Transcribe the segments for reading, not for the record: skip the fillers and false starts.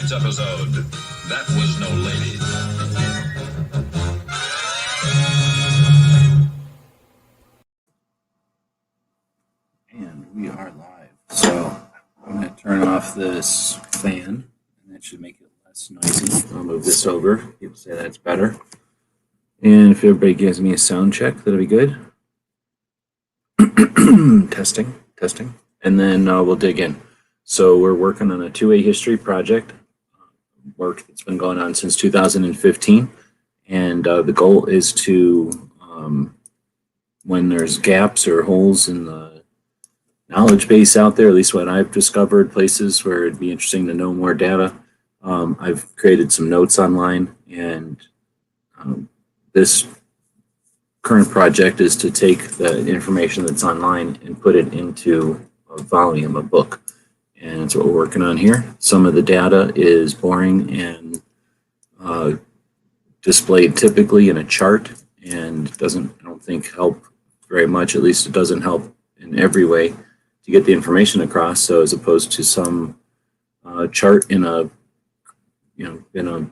tonight's episode, that was no lady. And we are live. So I'm going to turn off this fan, and that should make it less noisy. I'll move this over. People say that's better. And if everybody gives me a sound check, that'll be good. Testing. And then we'll dig in. So we're working on a 2A history project, work that's been going on since 2015. And the goal is to, when there's gaps or holes in the knowledge base out there, at least what I've discovered, places where it'd be interesting to know more data, I've created some notes online, and this current project is to take the information that's online and put it into a volume, a book. And that's what we're working on here. Some of the data is boring and displayed typically in a chart, and doesn't, I don't think, help very much. At least it doesn't help in every way to get the information across. So as opposed to some chart in a, in a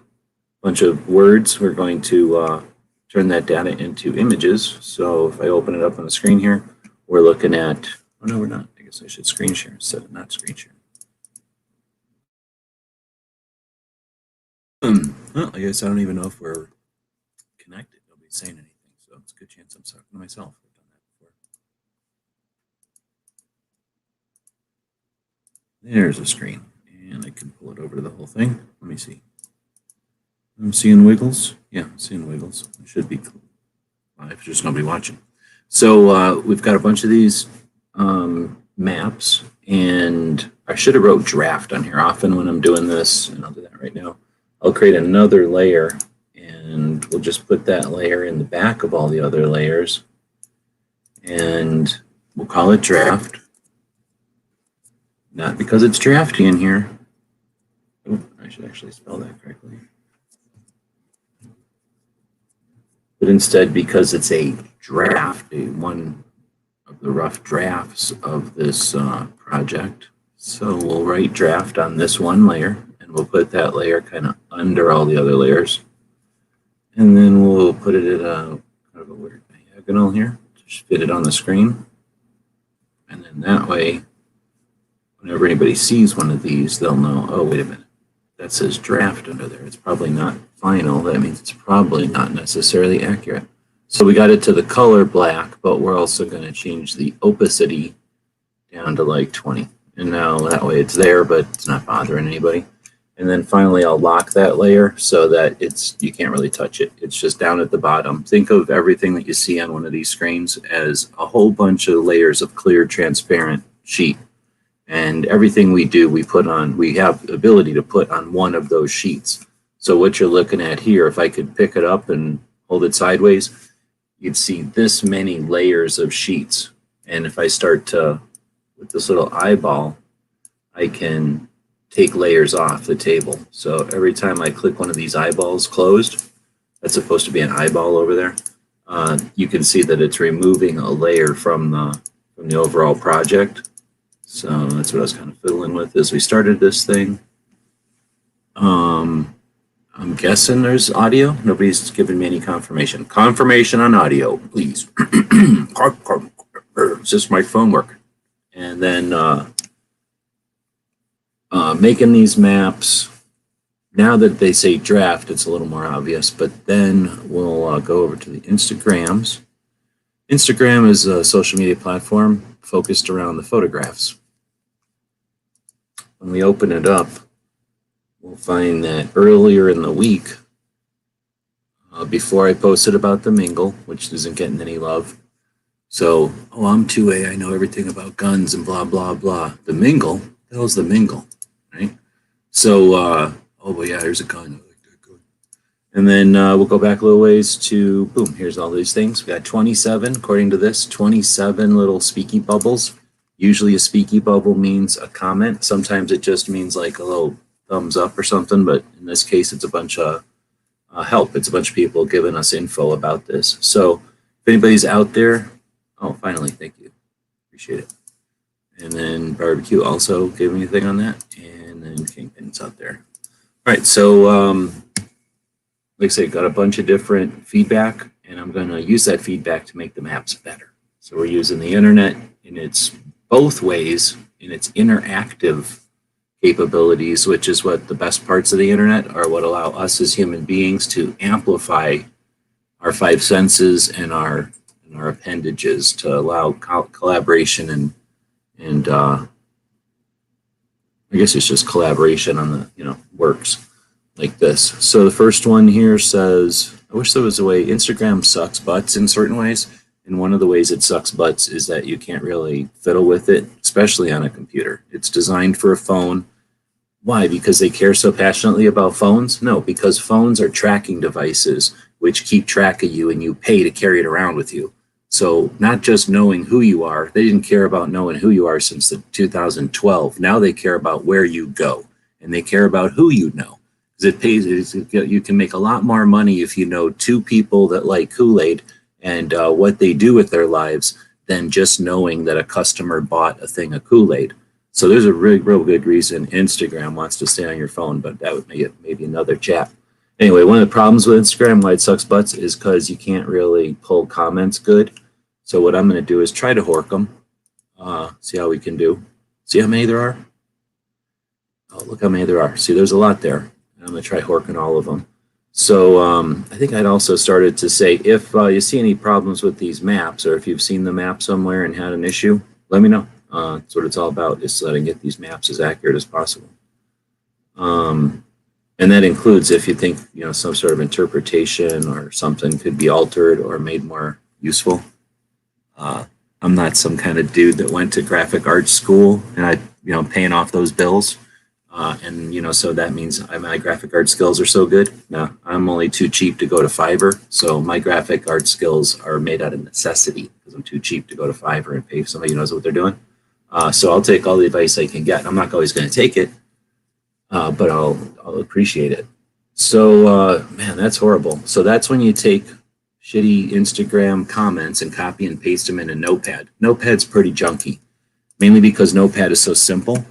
bunch of words, we're going to turn that data into images. So if I open it up on the screen here, we're looking at, oh no, we're not. I guess I should screen share instead of not screen share. Well, I guess I don't even know if we're connected. Nobody's saying anything, so it's a good chance I'm talking to myself. I've done that before. There's a screen, and I can pull it over to the whole thing. Let me see. I'm seeing wiggles. Yeah, I'm seeing wiggles. It should be live. There's nobody watching. So we've got a bunch of these maps, and I should have wrote draft on here. Often when I'm doing this, and I'll do that right now, I'll create another layer, and we'll just put that layer in the back of all the other layers, and we'll call it draft. Not because it's drafty in here. Oh, I should actually spell that correctly. But instead, because it's a draft, one of the rough drafts of this project. So we'll write draft on this one layer, and we'll put that layer kind of under all the other layers. And then we'll put it at a kind of a weird diagonal here, just fit it on the screen. And then that way, whenever anybody sees one of these, they'll know, oh, wait a minute, that says draft under there. It's probably not final. That means it's probably not necessarily accurate. So we got it to the color black, but we're also going to change the opacity down to like 20. And now that way it's there, but it's not bothering anybody. And then finally I'll lock that layer so that you can't really touch it. It's just down at the bottom. Think of everything that you see on one of these screens as a whole bunch of layers of clear, transparent sheet. And everything we do, we have the ability to put on one of those sheets. So what you're looking at here, if I could pick it up and hold it sideways, you'd see this many layers of sheets. And if I start to, with this little eyeball, I can take layers off the table. So every time I click one of these eyeballs closed, that's supposed to be an eyeball over there, you can see that it's removing a layer from the overall project. So that's what I was kind of fiddling with as we started this thing. I'm guessing there's audio. Nobody's given me any confirmation. Confirmation on audio, please. It's just my phone work. And then making these maps, now that they say draft, it's a little more obvious, but then we'll go over to the Instagrams. Instagram is a social media platform focused around the photographs. When we open it up, we'll find that earlier in the week, before I posted about the mingle, which isn't getting any love. So, oh, I'm 2A, I know everything about guns and blah, blah, blah. The mingle, the hell's the mingle, right? So, oh, well, yeah, here's a gun. I like that gun. And then we'll go back a little ways to, boom, here's all these things. We got 27, according to this, 27 little speaky bubbles. Usually a speaky bubble means a comment. Sometimes it just means like a little thumbs up or something, but in this case, it's a bunch of help. It's a bunch of people giving us info about this. So if anybody's out there, oh, finally, thank you. Appreciate it. And then Barbecue also gave me a thing on that. And then Kingpin's out there. All right, so like I say, got a bunch of different feedback, and I'm going to use that feedback to make the maps better. So we're using the internet in its both ways, in its interactive capabilities, which is what the best parts of the internet are, what allow us as human beings to amplify our five senses and our appendages to allow collaboration and I guess it's just collaboration on the works like this. So the first one here says, I wish there was a way. Instagram sucks butts in certain ways, and one of the ways it sucks butts is that you can't really fiddle with it, especially on a computer. It's designed for a phone. Why? Because they care so passionately about phones? No, because phones are tracking devices which keep track of you, and you pay to carry it around with you. So not just knowing who you are, they didn't care about knowing who you are since the 2012. Now they care about where you go, and they care about who you know. Because it pays, you can make a lot more money if you know two people that like Kool-Aid and what they do with their lives than just knowing that a customer bought a thing of Kool-Aid. So there's a real good reason Instagram wants to stay on your phone, but that would make it maybe another chat. Anyway, one of the problems with Instagram, why it sucks butts, is because you can't really pull comments good. So what I'm going to do is try to hork them, see how we can do. See how many there are? Oh, look how many there are. See, there's a lot there. I'm going to try horking all of them. So I think I'd also started to say, if you see any problems with these maps, or if you've seen the map somewhere and had an issue, let me know. That's what it's all about, is so that I can get these maps as accurate as possible. And that includes if you think some sort of interpretation or something could be altered or made more useful. I'm not some kind of dude that went to graphic arts school and paying off those bills. So that means my graphic art skills are so good. No, I'm only too cheap to go to Fiverr. So my graphic art skills are made out of necessity because I'm too cheap to go to Fiverr and pay somebody who knows what they're doing. So I'll take all the advice I can get. I'm not always going to take it, but I'll appreciate it. So, man, that's horrible. So that's when you take shitty Instagram comments and copy and paste them in a Notepad. Notepad's pretty junky, mainly because Notepad is so simple.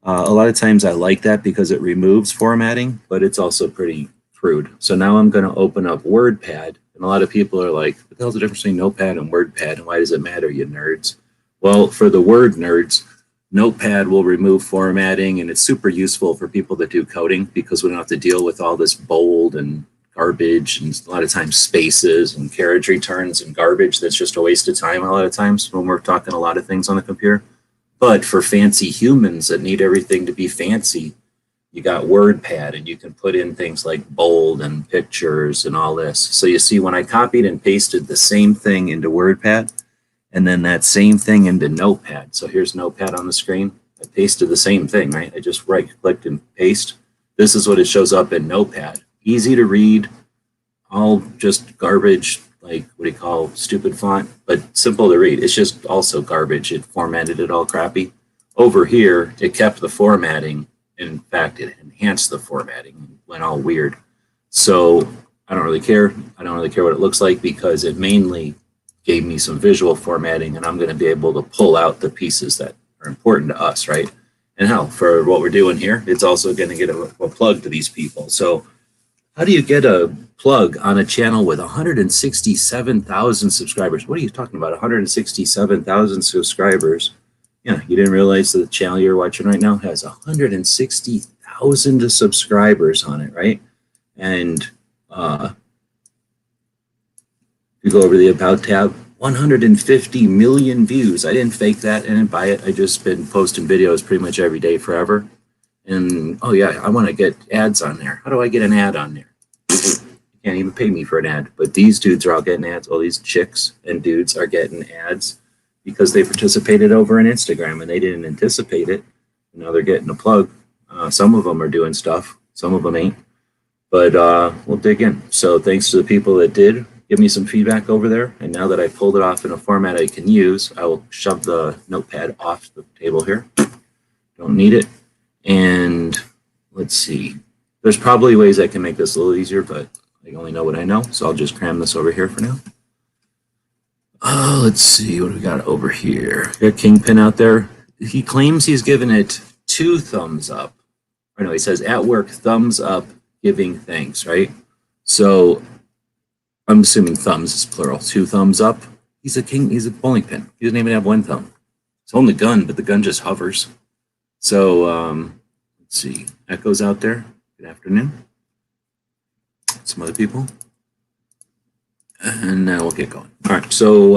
A lot of times I like that because it removes formatting, but it's also pretty crude. So now I'm going to open up WordPad, and a lot of people are like, what the hell's the difference between Notepad and WordPad, and why does it matter, you nerds? Well, for the word nerds, Notepad will remove formatting, and it's super useful for people that do coding because we don't have to deal with all this bold and garbage and a lot of times spaces and carriage returns and garbage that's just a waste of time a lot of times when we're talking a lot of things on the computer. But for fancy humans that need everything to be fancy, you got WordPad, and you can put in things like bold and pictures and all this. So you see, when I copied and pasted the same thing into WordPad and then that same thing into Notepad. So here's Notepad on the screen. I pasted the same thing, right? I just right-clicked and paste. This is what it shows up in Notepad. Easy to read, all just garbage, like what do you call stupid font, but simple to read. It's just also garbage. It formatted it all crappy. Over here, it kept the formatting. In fact, it enhanced the formatting and went all weird. So I don't really care. I don't really care what it looks like because it mainly gave me some visual formatting, and I'm going to be able to pull out the pieces that are important to us, right? And hell, for what we're doing here, it's also going to get a plug to these people. So how do you get a plug on a channel with 167,000 subscribers? What are you talking about? 167,000 subscribers? Yeah, you didn't realize that the channel you're watching right now has 160,000 subscribers on it, right? And you go over to the About tab, 150 million views. I didn't fake that. I didn't buy it. I just been posting videos pretty much every day forever. And, oh yeah, I want to get ads on there. How do I get an ad on there? You can't even pay me for an ad. But these dudes are all getting ads. All these chicks and dudes are getting ads because they participated over on Instagram and they didn't anticipate it. Now they're getting a plug. Some of them are doing stuff. Some of them ain't. But we'll dig in. So thanks to the people that did give me some feedback over there. And now that I pulled it off in a format I can use, I will shove the Notepad off the table here. Don't need it. And let's see. There's probably ways I can make this a little easier, but I only know what I know. So I'll just cram this over here for now. Let's see. What do we got over here? Got Kingpin out there. He claims he's given it 2 thumbs up. or no, he says at work, thumbs up, giving thanks, right? So I'm assuming thumbs is plural, 2 thumbs up. He's a king, he's a bowling pin. He doesn't even have 1 thumb. It's holding the gun, but the gun just hovers. So let's see, Echo's out there. Good afternoon. Some other people. And now we'll get going. All right, so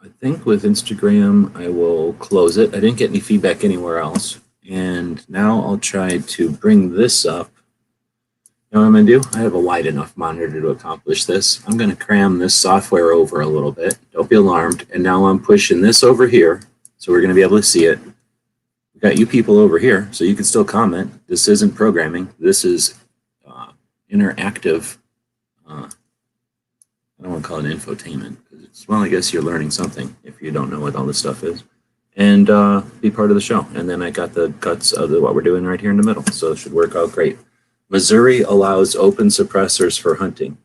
I think with Instagram, I will close it. I didn't get any feedback anywhere else. And now I'll try to bring this up. You know what I'm going to do? I have a wide enough monitor to accomplish this. I'm going to cram this software over a little bit. Don't be alarmed. And now I'm pushing this over here, so we're going to be able to see it. We've got you people over here, so you can still comment. This isn't programming. This is interactive. I don't want to call it infotainment. Well, I guess you're learning something if you don't know what all this stuff is. And be part of the show. And then I got the guts of what we're doing right here in the middle. So it should work out great. Missouri allows open suppressors for hunting.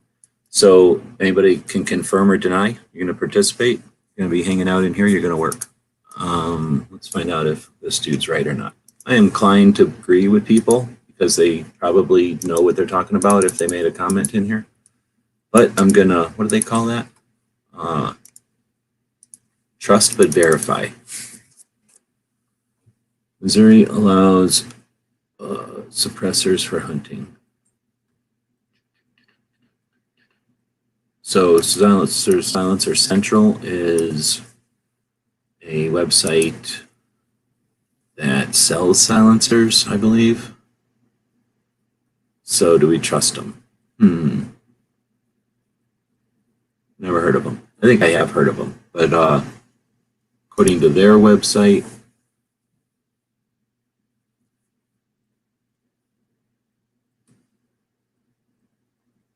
So anybody can confirm or deny. You're going to participate. You're going to be hanging out in here. You're going to work. Let's find out if this dude's right or not. I am inclined to agree with people because they probably know what they're talking about if they made a comment in here. But I'm going to, what do they call that? Trust but verify. Missouri allows suppressors for hunting. So Silencer Central is a website that sells silencers, I believe. So do we trust them? Never heard of them. I think I have heard of them, but according to their website,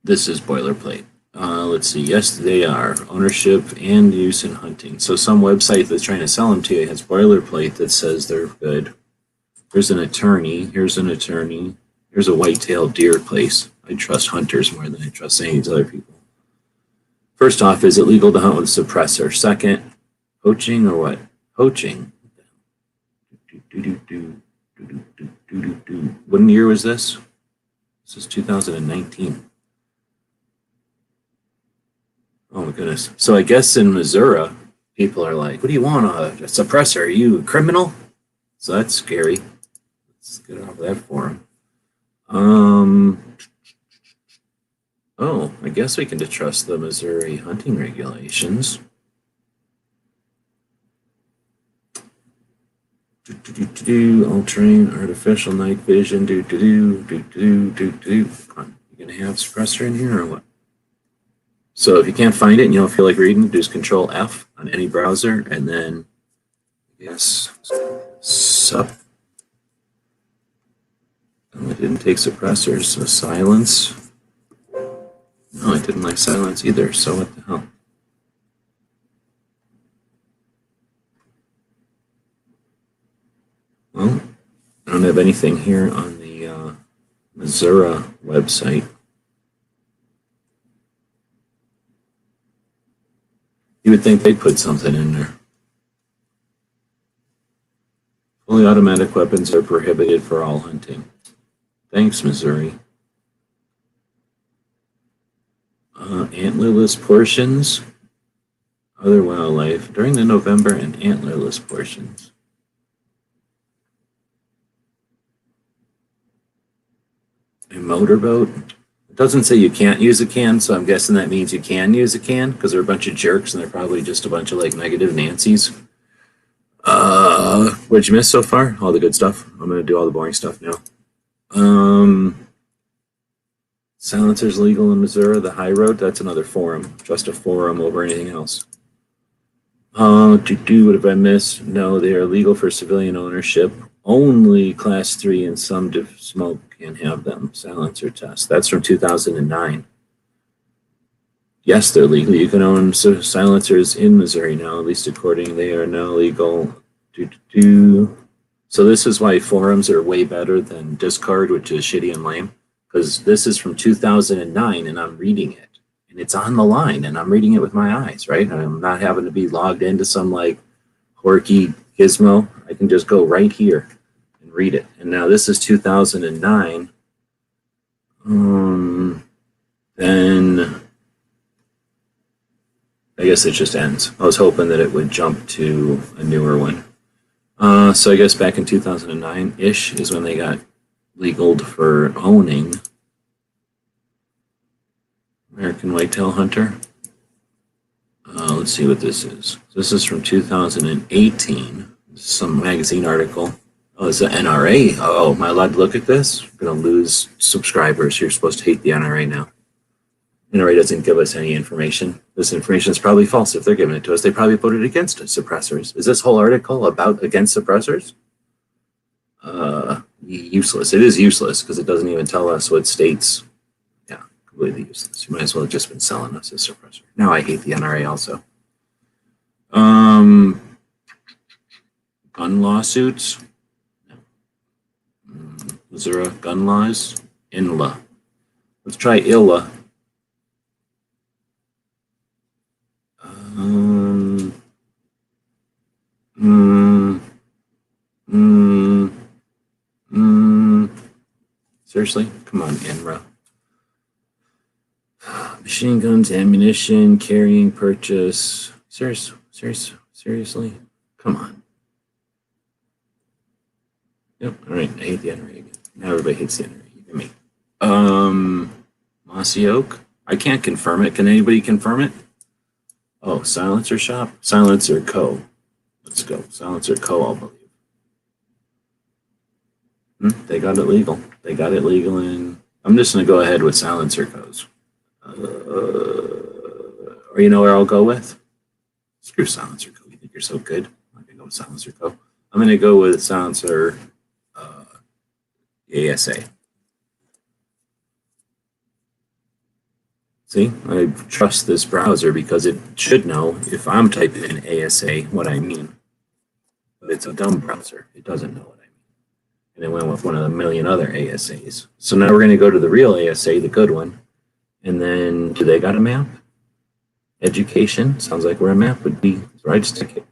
this is boilerplate. Let's see. Yes, they are. Ownership and use in hunting. So some website that's trying to sell them to you has boilerplate that says they're good. Here's an attorney. Here's an attorney. Here's a white-tailed deer place. I trust hunters more than I trust any of these other people. First off, is it legal to hunt with a suppressor? Second, poaching or what? Poaching. What year was this? This is 2019. Oh my goodness. So I guess in Missouri, people are like, what do you want, a suppressor? Are you a criminal? So that's scary. Let's get off of that forum. Oh, I guess we can trust the Missouri hunting regulations. Altering artificial night vision. Come on, you gonna have suppressor in here or what? So if you can't find it and you don't feel like reading, just Control F on any browser, and then yes, sup. Oh, it didn't take suppressors, so silence. No, I didn't like silence either, so what the hell? Well, I don't have anything here on the Missouri website. You would think they'd put something in there. Fully automatic weapons are prohibited for all hunting. Thanks, Missouri. Antlerless portions, other wildlife during the November and antlerless portions. A motorboat. It doesn't say you can't use a can, so I'm guessing that means you can use a can because they're a bunch of jerks and they're probably just a bunch of like negative Nancys. What'd you miss so far? All the good stuff. I'm going to do all the boring stuff now. Silencers legal in Missouri, the high road, that's another forum. Just a forum over anything else. What have I missed? No, they are legal for civilian ownership. Only class 3 and some smoke can have them. Silencer test. That's from 2009. Yes, they're legal. You can own silencers in Missouri now, at least according, they are now legal. So this is why forums are way better than Discord, which is shitty and lame. Because this is from 2009 and I'm reading it and it's on the line and I'm reading it with my eyes, right? I'm not having to be logged into some like horky gizmo. I can just go right here and read it. And now this is 2009. Then I guess it just ends. I was hoping that it would jump to a newer one. So I guess back in 2009-ish is when they got legaled for owning American Whitetail Hunter. Let's see what this is. This is from 2018. Some magazine article. Oh, it's the NRA. Oh, am I allowed to look at this? I'm going to lose subscribers. You're supposed to hate the NRA now. NRA doesn't give us any information. This information is probably false if they're giving it to us. They probably voted against suppressors. Is this whole article about against suppressors? Useless. It is useless because it doesn't even tell us what states. Yeah, completely useless. You might as well have just been selling us a suppressor. Now I hate the NRA also. Gun lawsuits. Missouri gun laws. INLA. Let's try ILLA. Seriously? Come on, INRA. Machine guns, ammunition, carrying, purchase. Seriously? Come on. Yep, all right, I hate the NRA again. Now everybody hates the NRA, even me. Mossy Oak? I can't confirm it. Can anybody confirm it? Oh, Silencer Shop? Silencer Co. Let's go. Silencer Co, I'll believe. They got it legal. They got it legal in... I'm just going to go ahead with Silencer Co's. Or you know where I'll go with? Screw Silencer Co. You think you're so good? I'm going to go with Silencer Co. I'm going to go with Silencer ASA. See, I trust this browser because it should know if I'm typing in ASA what I mean. But it's a dumb browser. It doesn't know what I mean. And it went with one of the million other ASAs. So now we're going to go to the real ASA, the good one. And then, do they got a map? Education. Sounds like where a map would be. So I just stick it.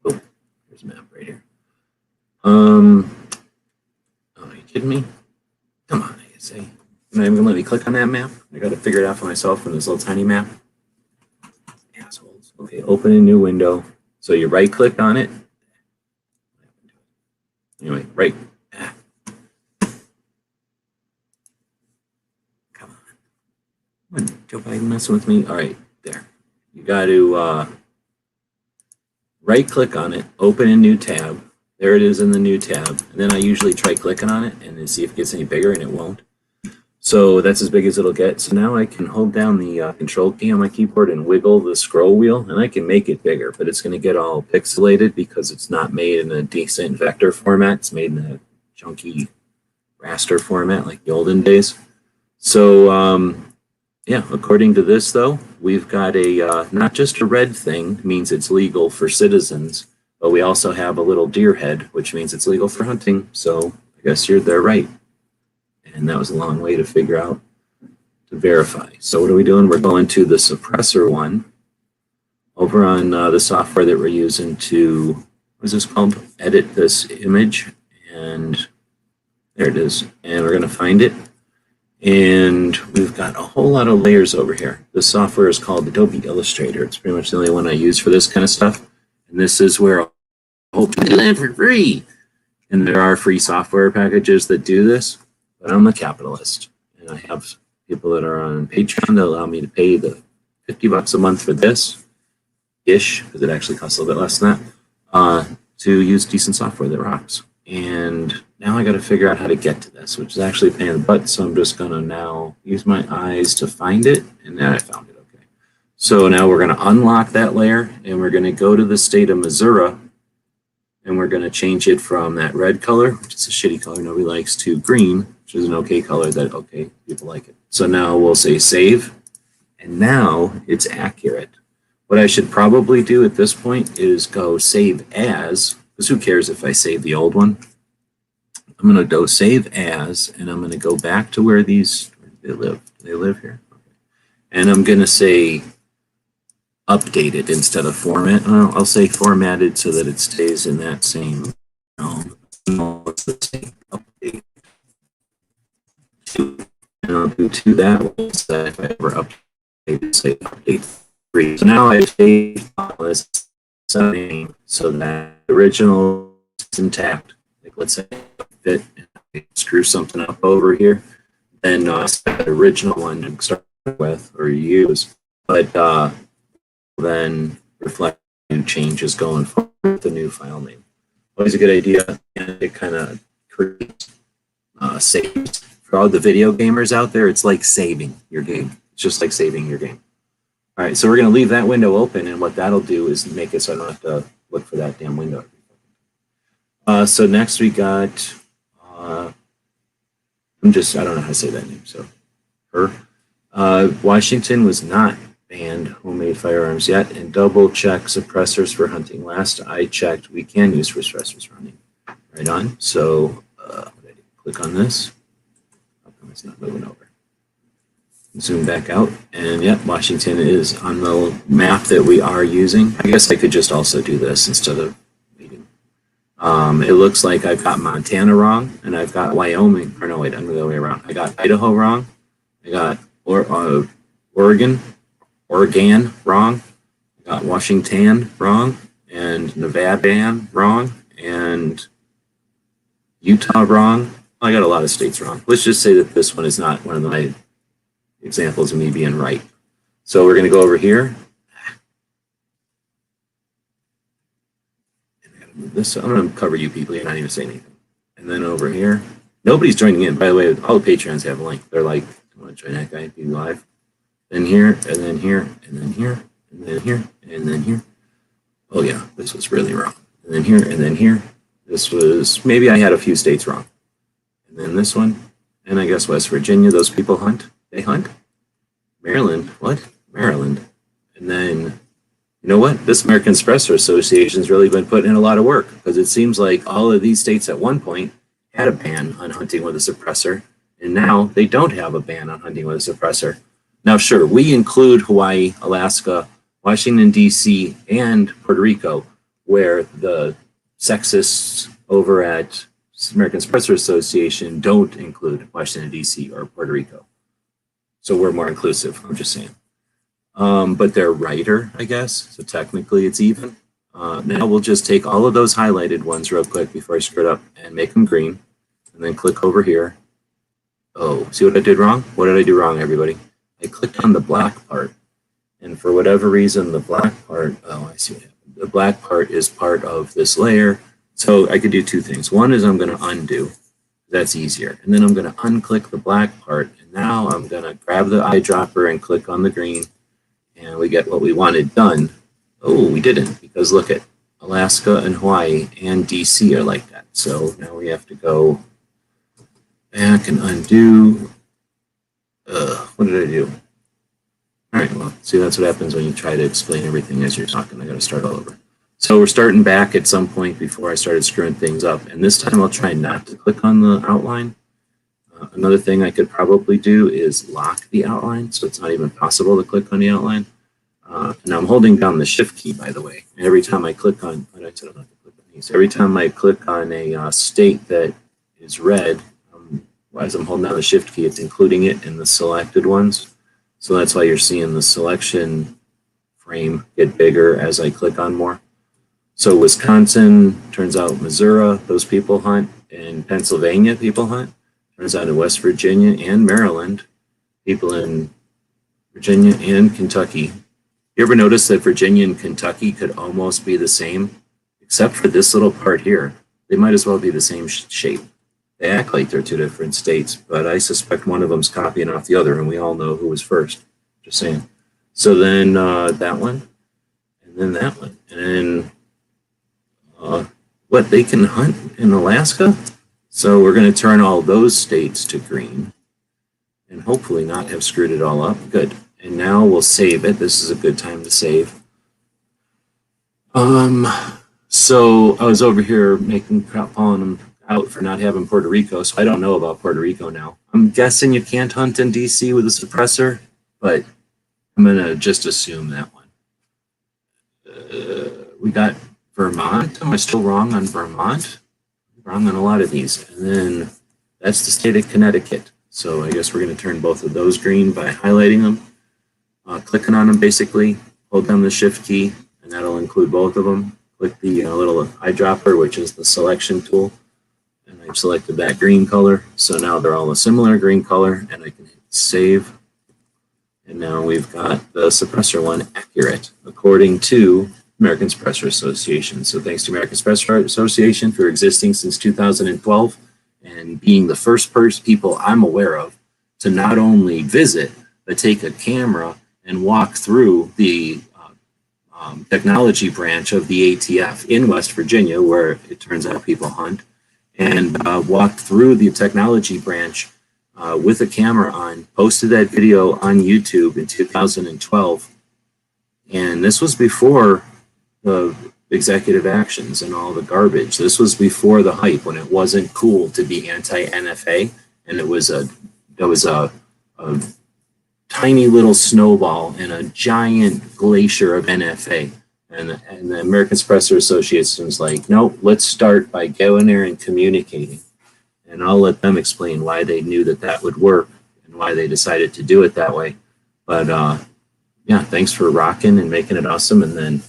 Oh, there's a map right here. Oh, are you kidding me? Come on, ASA. You're not even going to let me click on that map? I got to figure it out for myself from this little tiny map. Assholes. Okay, open a new window. So you right click on it. Anyway, right. Come on, Joe Biden messing with me? All right, there. You got to right click on it, open a new tab. There it is in the new tab. And then I usually try clicking on it and then see if it gets any bigger, and it won't. So that's as big as it'll get. So now I can hold down the control key on my keyboard and wiggle the scroll wheel, and I can make it bigger, but it's going to get all pixelated because it's not made in a decent vector format. It's made in a junky raster format like the olden days. So, yeah, according to this, though, we've got a not just a red thing, means it's legal for citizens, but we also have a little deer head, which means it's legal for hunting. So I guess they're right. And that was a long way to figure out, to verify. So what are we doing? We're going to the suppressor one over on the software that we're using to, what is this called? Edit this image. And there it is. And we're going to find it. And we've got a whole lot of layers over here. This software is called Adobe Illustrator. It's pretty much the only one I use for this kind of stuff. And this is where I'll hopefully land for free. And there are free software packages that do this. But I'm a capitalist, and I have people that are on Patreon that allow me to pay the $50 a month for this-ish, because it actually costs a little bit less than that, to use decent software that rocks. And now I got to figure out how to get to this, which is actually a pain in the butt, so I'm just going to now use my eyes to find it, and then I found it, okay. So now we're going to unlock that layer, and we're going to go to the state of Missouri, and we're going to change it from that red color, which is a shitty color nobody likes, to green, which is an okay color that, okay, people like it. So now we'll say save, and now it's accurate. What I should probably do at this point is go save as, because who cares if I save the old one? I'm going to go save as, and I'm going to go back to where these, they live. Do they live here? Okay. And I'm going to say updated instead of format. I'll say formatted so that it stays in that same. I'm original, let's say, update 2. And I'll do 2 that way, so that if I ever update, say update 3. So now I save this setting so that the original is intact. Like let's say I fit and I screw something up over here, then the original one to start with or use, but then reflect new changes going forward with the new file name. Always a good idea, and it kind of creates saves. For all the video gamers out there, it's like saving your game. It's just like saving your game. All right, so we're going to leave that window open, and what that'll do is make it so I don't have to look for that damn window. So next we got, I don't know how to say that name, so her. Washington was not banned homemade firearms yet, and double check suppressors for hunting. Last I checked, we can use suppressors for hunting. Right on. So click on this. How come it's not moving over? Zoom back out, and yep, Washington is on the map that we are using. I guess I could just also do this instead of leaving. It looks like I've got Montana wrong, and I've got Wyoming. Or no, wait, I'm the other way around. I got Idaho wrong. I got Oregon wrong. I got Washington wrong, and Nevada wrong, and Utah wrong. I got a lot of states wrong. Let's just say that this one is not one of my examples of me being right. So we're going to go over here. And I got to move this. I'm going to cover you people. You're not even saying anything. And then over here, nobody's joining in. By the way, all the Patreons have a link. They're like, I want to join that guy, be live. Then here, and then here, and then here, and then here, and then here. Oh yeah, this was really wrong. And then here, and then here. This was, maybe I had a few states wrong. And then this one, and I guess West Virginia, those people hunt. They hunt. Maryland, what? Maryland. And then, you know what? This American Suppressor Association's really been putting in a lot of work, because it seems like all of these states at one point had a ban on hunting with a suppressor, and now they don't have a ban on hunting with a suppressor. Now, sure, we include Hawaii, Alaska, Washington, D.C., and Puerto Rico, where the sexists over at American Suppressor Association don't include Washington, D.C. or Puerto Rico. So we're more inclusive, I'm just saying. But they're righter, I guess, so technically it's even. Now we'll just take all of those highlighted ones real quick before I screw it up and make them green, and then click over here. Oh, see what I did wrong? What did I do wrong, everybody? I clicked on the black part, and for whatever reason, the black part, oh, I see what happened. The black part is part of this layer, so I could do 2 things. One is I'm going to undo. That's easier. And then I'm going to unclick the black part, and now I'm going to grab the eyedropper and click on the green, and we get what we wanted done. Oh, we didn't, because look at Alaska and Hawaii and DC are like that. So now we have to go back and undo. What did I do? All right, well, see, that's what happens when you try to explain everything as you're talking. I got to start all over. So we're starting back at some point before I started screwing things up. And this time I'll try not to click on the outline. Another thing I could probably do is lock the outline, so it's not even possible to click on the outline. And I'm holding down the shift key, by the way. And every time I click on, every time I click on a state that is red, as I'm holding down the shift key, it's including it in the selected ones. So that's why you're seeing the selection frame get bigger as I click on more. So Wisconsin, turns out Missouri, those people hunt. In Pennsylvania, people hunt. Turns out in West Virginia and Maryland, people in Virginia and Kentucky. You ever notice that Virginia and Kentucky could almost be the same, except for this little part here? They might as well be the same shape. They act like they're 2 different states, but I suspect one of them's copying off the other, and we all know who was first. Just saying. So then that one, and then that one, and then what, they can hunt in Alaska? So we're going to turn all those states to green and hopefully not have screwed it all up. Good. And now we'll save it. This is a good time to save. So I was over here calling them out for not having Puerto Rico, so I don't know about Puerto Rico now. I'm guessing you can't hunt in DC with a suppressor, but I'm going to just assume that one. We got Vermont. Am I still wrong on Vermont? wrong on a lot of these. And then that's the state of Connecticut. So I guess we're going to turn both of those green by highlighting them, clicking on them basically, hold down the shift key, and that'll include both of them. Click the little eyedropper, which is the selection tool, and I've selected that green color. So now they're all a similar green color, and I can hit save. And now we've got the suppressor one accurate according to American Suppressor Association. So thanks to American Suppressor Association for existing since 2012 and being the first people I'm aware of to not only visit, but take a camera and walk through the technology branch of the ATF in West Virginia, where it turns out people hunt, and walked through the technology branch with a camera on, posted that video on YouTube in 2012. And this was before the executive actions and all the garbage. This was before the hype, when it wasn't cool to be anti-NFA, and it was a tiny little snowball in a giant glacier of NFA. And the American Suppressor Association was like, no, let's start by going there and communicating. And I'll let them explain why they knew that that would work and why they decided to do it that way. But yeah, thanks for rocking and making it awesome, and then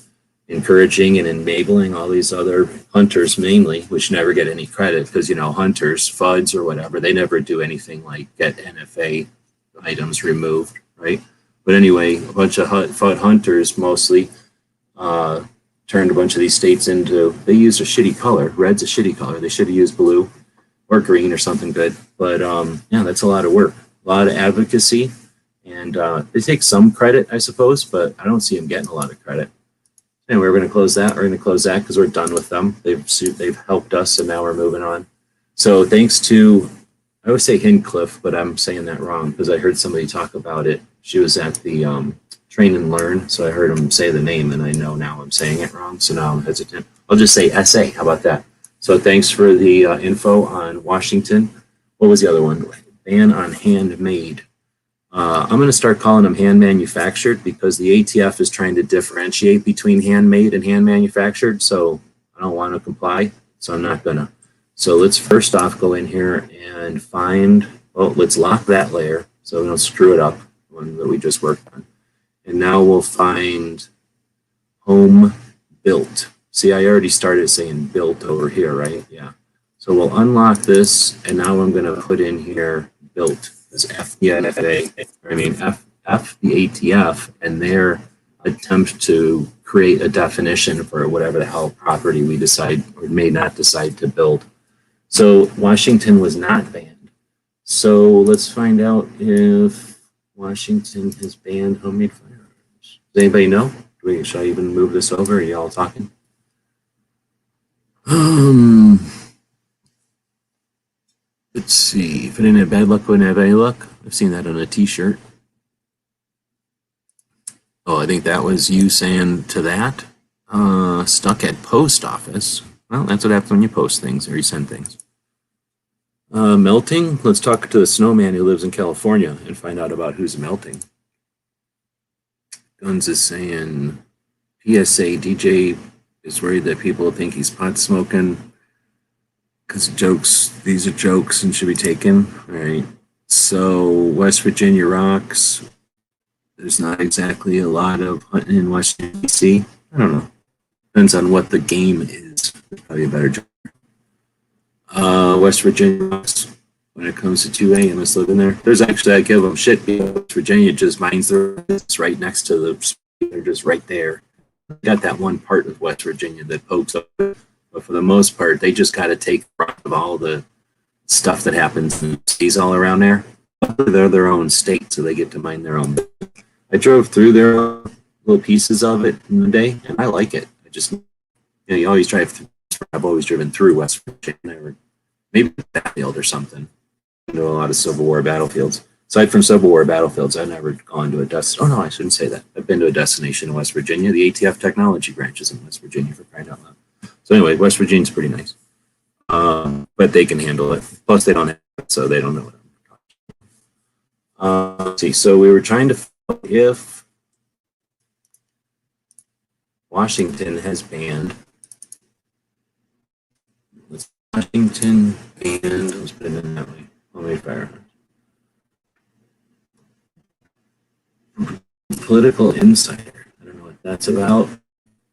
encouraging and enabling all these other hunters mainly, which never get any credit because, you know, hunters, FUDs or whatever, they never do anything like get NFA items removed, right? But anyway, a bunch of FUD hunters mostly turned a bunch of these states into, they used a shitty color. Red's a shitty color. They should have used blue or green or something good. But yeah, that's a lot of work, a lot of advocacy, and they take some credit, I suppose, but I don't see them getting a lot of credit. Anyway, we're going to close that. We're going to close that because we're done with them. They've helped us, and now we're moving on. So thanks to, I always say Hincliffe, but I'm saying that wrong because I heard somebody talk about it. She was at the Train and Learn, so I heard him say the name, and I know now I'm saying it wrong, so now I'm hesitant. I'll just say SA. How about that? So thanks for the info on Washington. What was the other one? Ban on handmade. I'm going to start calling them hand manufactured because the ATF is trying to differentiate between handmade and hand manufactured. So I don't want to comply, so I'm not going to. So let's first off go in here and find, oh, let's lock that layer so we don't screw it up, the one that we just worked on. And now we'll find home built. See, I already started saying built over here, right? Yeah. So we'll unlock this, and now I'm going to put in here built. Is F the NFA, I mean F the ATF, and their attempt to create a definition for whatever the hell property we decide or may not decide to build. So Washington was not banned. So let's find out if Washington has banned homemade firearms. Does anybody know? Should I even move this over? Are y'all talking? Let's see. If it didn't have bad luck, wouldn't have any luck. I've seen that on a t-shirt. Oh, I think that was you saying to that. Stuck at post office. Well, that's what happens when you post things or you send things. Melting. Let's talk to the snowman who lives in California and find out about who's melting. Guns is saying PSA DJ is worried that people think he's pot smoking. Because jokes, these are jokes and should be taken, right? So West Virginia rocks. There's not exactly a lot of hunting in Washington, D.C. I don't know. Depends on what the game is. Probably a better joke. West Virginia rocks. When it comes to 2A, I must live in there. There's actually, I give them shit because West Virginia just mines their, it's right next to the, they're just right there. Got that one part of West Virginia that pokes up. But for the most part, they just got to take brunt of all the stuff that happens in cities all around there. They're their own state, so they get to mine their own. I drove through their little pieces of it in the day, and I like it. I just, you always drive through. I've always driven through West Virginia, or maybe Battlefield or something. I know a lot of Civil War battlefields. Aside from Civil War battlefields, I've never gone to a destination. Oh, no, I shouldn't say that. I've been to a destination in West Virginia. The ATF technology branch is in West Virginia, for crying out loud. So anyway, West Virginia's pretty nice, but they can handle it. Plus, they don't have it, so they don't know what I'm talking about. Let's see, so we were trying to find if Washington has banned. Let's Washington banned, let's put it in that way, homemade firearms. Political Insider. I don't know what that's about.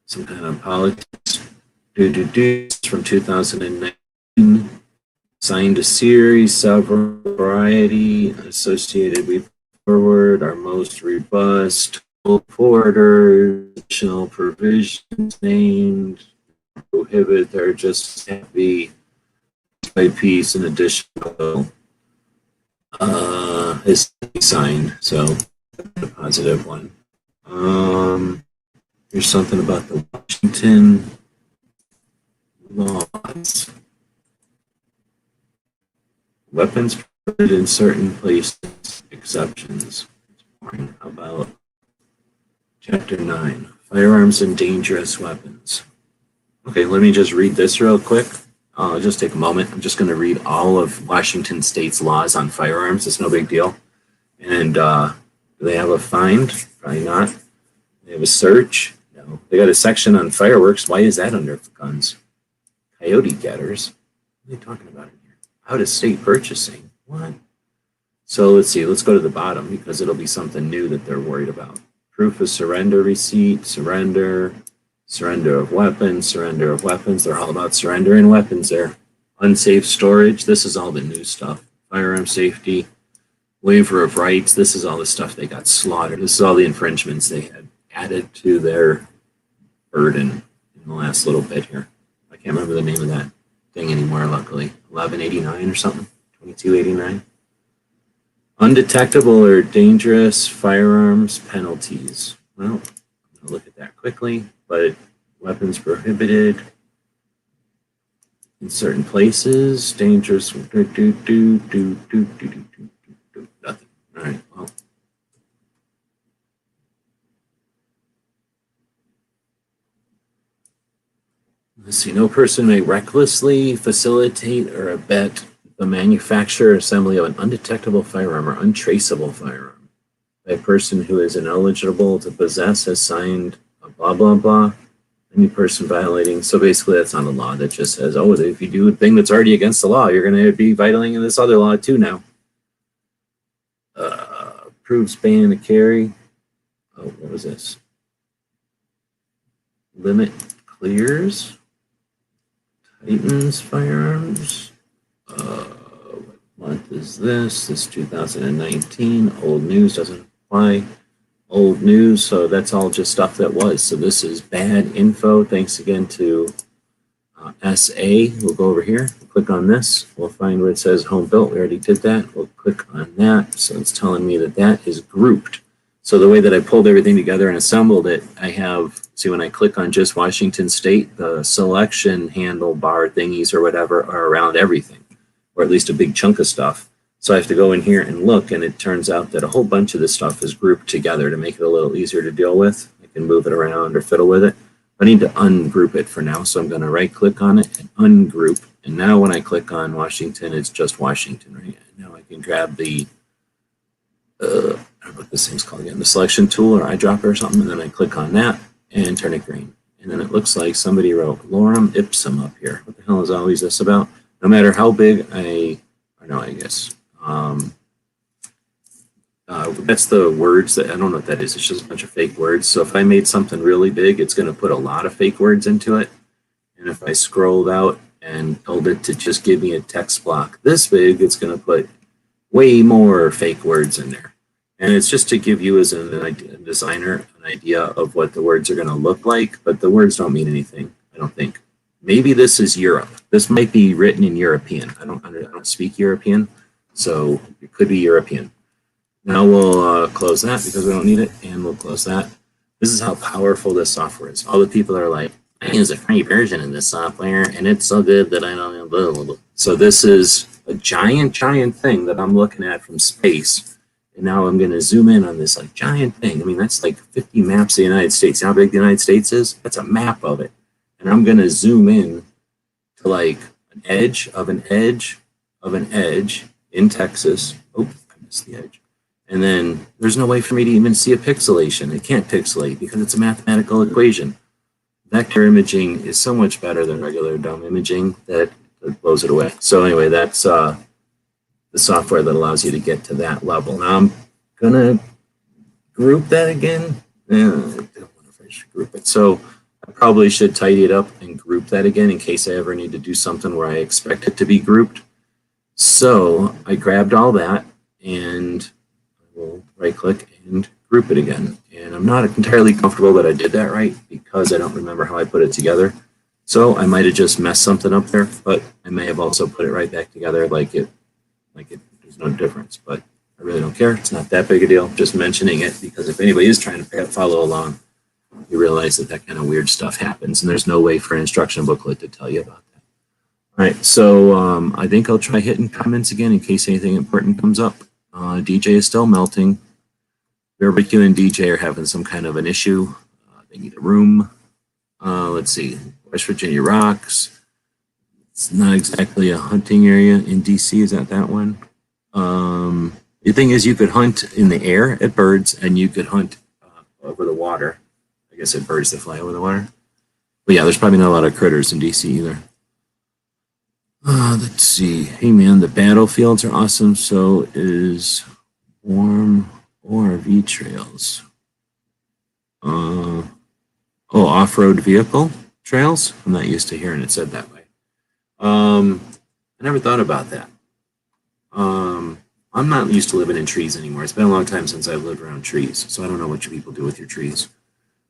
Some kind of politics. It's from 2019. Signed a series, several variety associated with forward, our most robust forwarders, additional provisions named, prohibit, they're just happy by piece and additional is signed, so a positive one. There's something about the Washington laws. Weapons permitted in certain places, exceptions. How about Chapter 9, Firearms and Dangerous Weapons. Okay, let me just read this real quick. I'll just take a moment. I'm just going to read all of Washington State's laws on firearms. It's no big deal. And do they have a find? Probably not. They have a search? No. They got a section on fireworks. Why is that under guns? Coyote getters? What are they talking about in here? Out-of-state purchasing? What? So let's see. Let's go to the bottom because it'll be something new that they're worried about. Proof of surrender receipt, surrender of weapons, surrender of weapons. They're all about surrendering weapons there. Unsafe storage. This is all the new stuff. Firearm safety, waiver of rights. This is all the stuff they got slaughtered. This is all the infringements they had added to their burden in the last little bit here. I can't remember the name of that thing anymore, luckily. 1189 or something, 2289. Undetectable or dangerous firearms penalties. Well, I'm going to look at that quickly, but weapons prohibited in certain places. Dangerous. Nothing. All right. Well. Let's see. No person may recklessly facilitate or abet the manufacture or assembly of an undetectable firearm or untraceable firearm by a person who is ineligible to possess has signed a blah, blah, blah. Any person violating. So basically that's not a law that just says, oh, if you do a thing that's already against the law, you're going to be violating this other law too now. Proves ban to carry. Oh, what was this? Limit clears. Items Firearms. What month is this? This is 2019. Old news doesn't apply. Old news, so that's all just stuff that was. So this is bad info. Thanks again to SA. We'll go over here, click on this. We'll find where it says home built. We already did that. We'll click on that. So it's telling me that that is grouped. So the way that I pulled everything together and assembled it, I have, see when I click on just Washington State, the selection handlebar thingies or whatever are around everything, or at least a big chunk of stuff. So I have to go in here and look, and it turns out that a whole bunch of this stuff is grouped together to make it a little easier to deal with. I can move it around or fiddle with it. I need to ungroup it for now, so I'm going to right click on it and ungroup. And now when I click on Washington, it's just Washington, right? And now I can grab the I don't know what this thing's called again, the selection tool or eyedropper or something, and then I click on that and turn it green. And then it looks like somebody wrote lorem ipsum up here. What the hell is always this about? No matter how big I guess. That's the words that, I don't know what that is. It's just a bunch of fake words. So if I made something really big, it's going to put a lot of fake words into it. And if I scrolled out and told it to just give me a text block this big, it's going to put way more fake words in there. And it's just to give you as a designer an idea of what the words are going to look like, but the words don't mean anything, I don't think. Maybe this is Europe. This might be written in European. I don't speak European, so it could be European. Now we'll close that because we don't need it, and we'll close that. This is how powerful this software is. All the people that are like, I use a free version of this software, and it's so good that I don't blah, blah, blah. So this is a giant thing that I'm looking at from space. And now I'm going to zoom in on this like giant thing. I mean, that's like 50 maps of the United States. You know how big the United States is? That's a map of it. And I'm going to zoom in to like an edge of an edge of an edge in Texas. Oh, I missed the edge. And then there's no way for me to even see a pixelation. It can't pixelate because it's a mathematical equation. Vector imaging is so much better than regular dumb imaging that it blows it away. So anyway, that's the software that allows you to get to that level. Now I'm gonna group that again. I don't know if I should group it. So I probably should tidy it up and group that again in case I ever need to do something where I expect it to be grouped. So I grabbed all that and I will right click and group it again. And I'm not entirely comfortable that I did that right because I don't remember how I put it together. So I might have just messed something up there, but I may have also put it right back together like there's no difference. But I really don't care. It's not that big a deal. Just mentioning it because if anybody is trying to follow along, you realize that kind of weird stuff happens, and there's no way for an instruction booklet to tell you about that. All right, so I think I'll try hitting comments again in case anything important comes up. DJ is still melting. Barbecue and DJ are having some kind of an issue. They need a room. Let's see. West Virginia rocks. It's not exactly a hunting area in DC. Is that one? The thing is, you could hunt in the air at birds, and you could hunt over the water. I guess at birds that fly over the water. But yeah, there's probably not a lot of critters in DC either. Let's see. Hey man, the battlefields are awesome. So is warm ORV trails. Off-road vehicle trails. I'm not used to hearing it said that way. I never thought about that. I'm not used to living in trees anymore. It's been a long time since I've lived around trees, so I don't know what you people do with your trees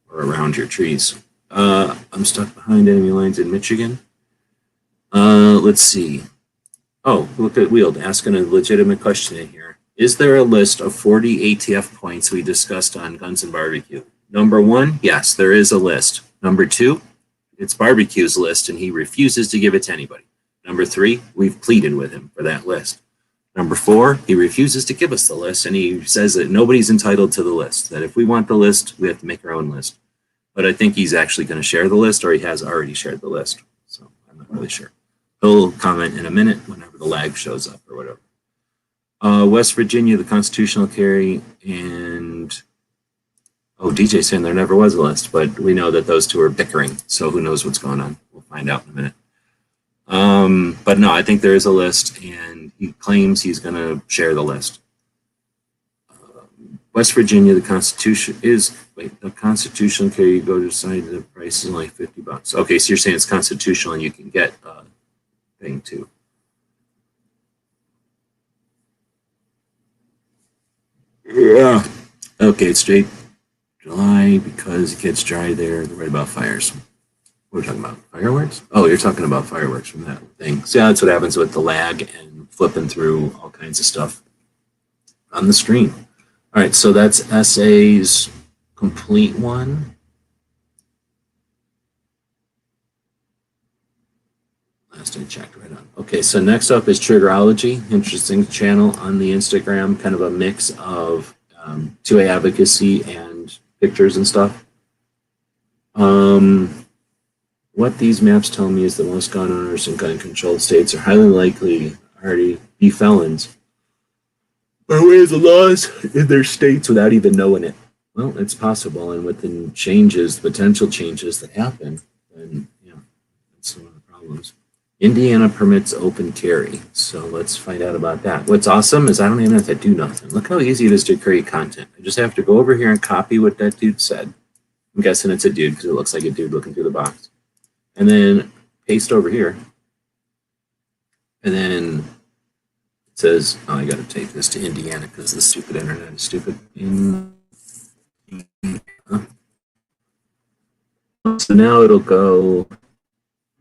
or around your trees. I'm stuck behind enemy lines in Michigan. Let's see. Oh, look at Wield asking a legitimate question in here. Is there a list of 40 ATF points we discussed on Guns and Barbecue? Number 1, yes, there is a list. Number 2, it's Barbecue's list, and he refuses to give it to anybody. Number 3, we've pleaded with him for that list. Number 4, he refuses to give us the list, and he says that nobody's entitled to the list, that if we want the list, we have to make our own list. But I think he's actually going to share the list, or he has already shared the list. So I'm not really sure. He'll comment in a minute whenever the lag shows up or whatever. West Virginia, the constitutional carry, and DJ saying there never was a list, but we know that those two are bickering, so who knows what's going on. We'll find out in a minute. But no, I think there is a list, and he claims he's going to share the list. West Virginia, the constitutional carry, you go to decide the price is only $50. Okay, so you're saying it's constitutional and you can get a thing too. Yeah. Okay, it's straight July because it gets dry there. They're right about fires. What are we talking about? Fireworks? Oh, you're talking about fireworks from that thing. So yeah, that's what happens with the lag and flipping through all kinds of stuff on the screen. All right, so that's SA's complete one. Last I checked, right on. Okay, so next up is Triggerology. Interesting channel on the Instagram, kind of a mix of 2A advocacy and pictures and stuff. What these maps tell me is that most gun owners in gun-controlled states are highly likely already be felons or ways the laws in their states without even knowing it. Well, it's possible, and with the changes, potential changes that happen, then yeah, that's one of the problems. Indiana permits open carry, so let's find out about that. What's awesome is I don't even have to do nothing. Look how easy it is to create content. I just have to go over here and copy what that dude said. I'm guessing it's a dude because it looks like a dude looking through the box. And then paste over here. And then it says, oh, I got to take this to Indiana because the stupid internet is stupid. So now it'll go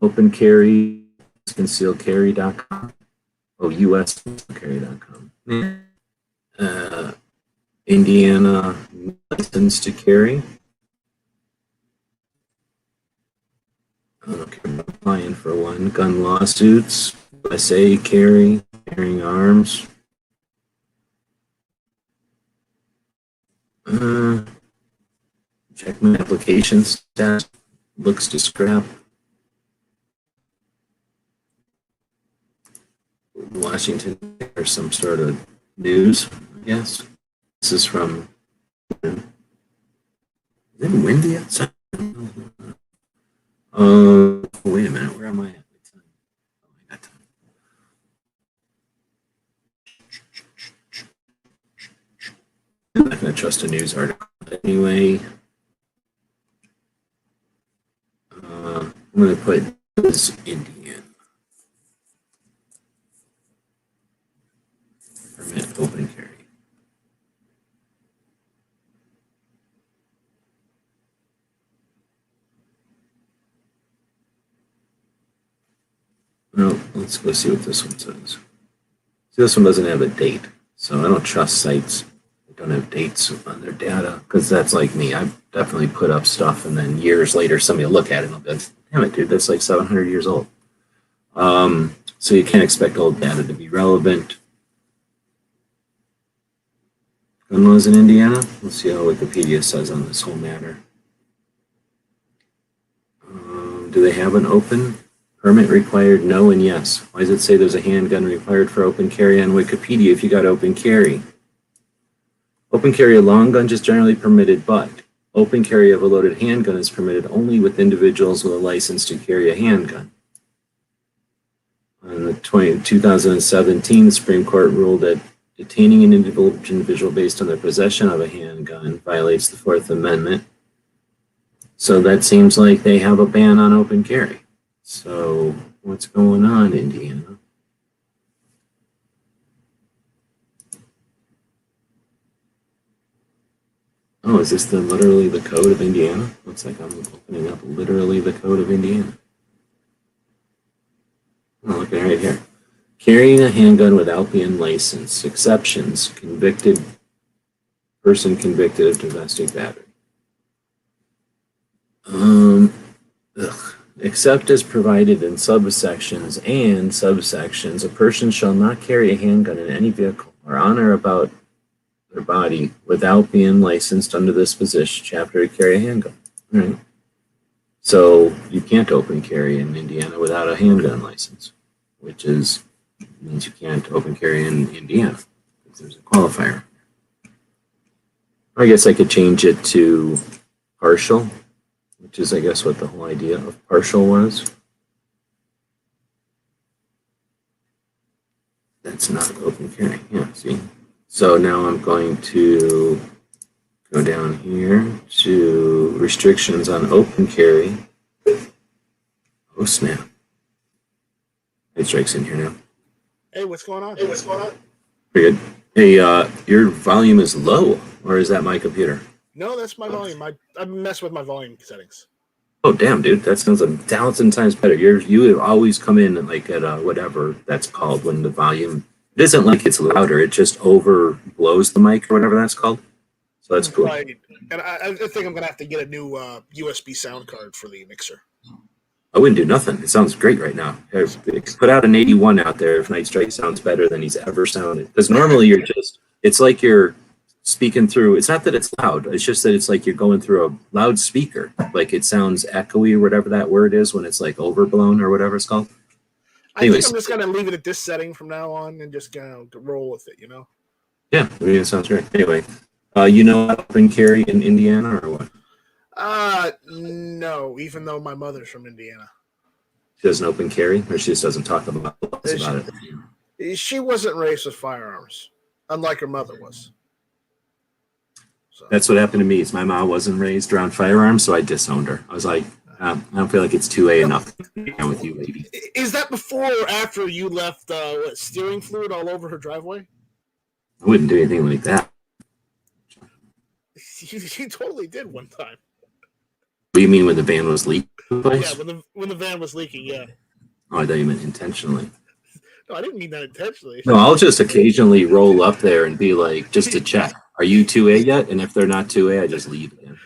open carry, concealcarry.com. Oh, usconcealcarry.com. Indiana license to carry. I don't care about applying for one. Gun lawsuits, USA carrying arms. Check my application status. Looks to scrap. Washington or some sort of news, I guess. This is from. Is it windy outside? Wait a minute. Where am I at? Oh, I got trust a news article. Anyway, I'm going to put this Indian. Permit open carry. Well, let's go see what this one says. See, this one doesn't have a date, so I don't trust sites that don't have dates on their data, because that's like me. I've definitely put up stuff, and then years later, somebody will look at it and they'll be like, damn it, dude, that's like 700 years old. So you can't expect old data to be relevant. Gun laws in Indiana? Let's see how Wikipedia says on this whole matter. Do they have an open? Permit required, no and yes. Why does it say there's a handgun required for open carry on Wikipedia if you got open carry? Open carry of long guns is generally permitted, but open carry of a loaded handgun is permitted only with individuals with a license to carry a handgun. In 2017, the Supreme Court ruled that detaining an individual based on their possession of a handgun violates the Fourth Amendment. So that seems like they have a ban on open carry. So what's going on, Indiana? Oh, is this literally the code of Indiana? Looks like I'm opening up literally the code of Indiana. Oh, look at it right here. Carrying a handgun without being licensed. Exceptions. Person convicted of domestic battery. Except as provided in subsections, a person shall not carry a handgun in any vehicle or on or about their body without being licensed under this position chapter to carry a handgun. All right. So you can't open carry in Indiana without a handgun license, which means you can't open carry in Indiana because there's a qualifier. I guess I could change it to partial, which is, I guess, what the whole idea of partial was. That's not open carry. Yeah, see? So now I'm going to go down here to restrictions on open carry. Oh, snap. It strikes in here now. Hey, what's going on? Pretty good. Hey, your volume is low, or is that my computer? No, that's my volume. I mess with my volume settings. Oh, damn, dude. That sounds 1,000 times better. You would always come in like at whatever that's called when the volume, it isn't like it's louder. It just overblows the mic or whatever that's called. So that's cool. Right. And I think I'm going to have to get a new USB sound card for the mixer. I wouldn't do nothing. It sounds great right now. Put out an 81 out there if Night Strike sounds better than he's ever sounded. Because normally it's like you're speaking through, it's not that it's loud, it's just that it's like you're going through a loudspeaker. Like it sounds echoey or whatever that word is when it's like overblown or whatever it's called. I think I'm just going to leave it at this setting from now on and just going to roll with it, you know? Yeah, I mean, it sounds great. Anyway, you know open carry in Indiana or what? No, even though my mother's from Indiana. She doesn't open carry, or she just doesn't talk about it? She wasn't raised with firearms, unlike her mother was. So. That's what happened to me. Is my mom wasn't raised around firearms, so I disowned her. I was like, I don't feel like it's 2A enough with you, lady. Is that before or after you left steering fluid all over her driveway? I wouldn't do anything like that. She totally did one time. What do you mean when the van was leaking? Yeah, when the van was leaking, yeah. Oh, I thought you meant intentionally. No, I didn't mean that intentionally. No, I'll just occasionally roll up there and be like, just to check, are you 2A yet? And if they're not 2A, I just leave again.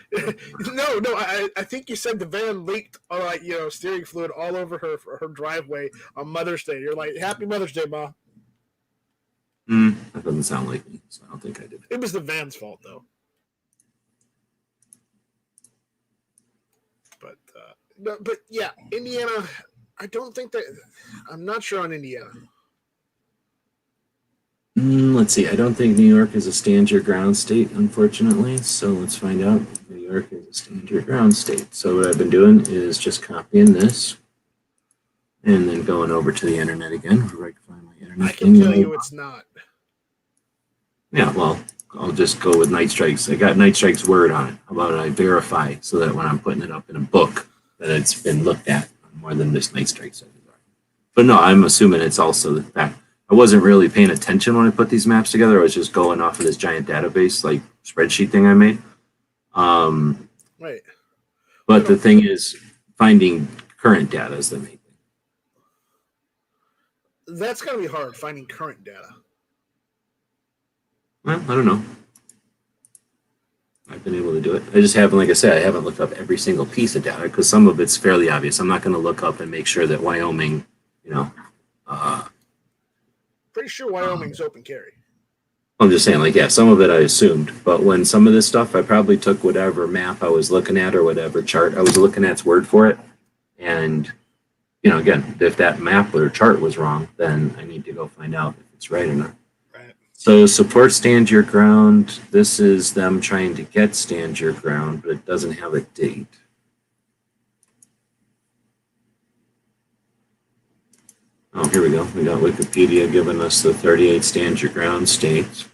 No, I think you said the van leaked, steering fluid all over her driveway on Mother's Day. You're like, Happy Mother's Day, Ma. That doesn't sound like me, so I don't think I did. It was the van's fault, though. But yeah, Indiana, I don't think that, I'm not sure on Indiana. Let's see, I don't think New York is a stand your ground state, unfortunately, so let's find out. New York is a stand your ground state. So what I've been doing is just copying this and then going over to the internet again. Where I can find my internet. I can tell you it's not. Yeah, well, I'll just go with Night Strike's. I got Night Strike's word on it. How about I verify so that when I'm putting it up in a book that it's been looked at more than this Night Strike said. But no, I'm assuming it's also the fact. I wasn't really paying attention when I put these maps together. I was just going off of this giant database, like spreadsheet thing I made. Right. But the thing is, finding current data is the main thing. That's going to be hard, finding current data. Well, I don't know. I've been able to do it. I just haven't, like I said, I haven't looked up every single piece of data because some of it's fairly obvious. I'm not going to look up and make sure that Wyoming, Pretty sure Wyoming's open carry. I'm just saying, like, yeah, some of it I assumed, but when some of this stuff, I probably took whatever map I was looking at or whatever chart I was looking at's word for it. And, again, if that map or chart was wrong, then I need to go find out if it's right or not. Right. So support stand your ground. This is them trying to get stand your ground, but it doesn't have a date. Oh, here we go. We got Wikipedia giving us the 38 stand your ground states.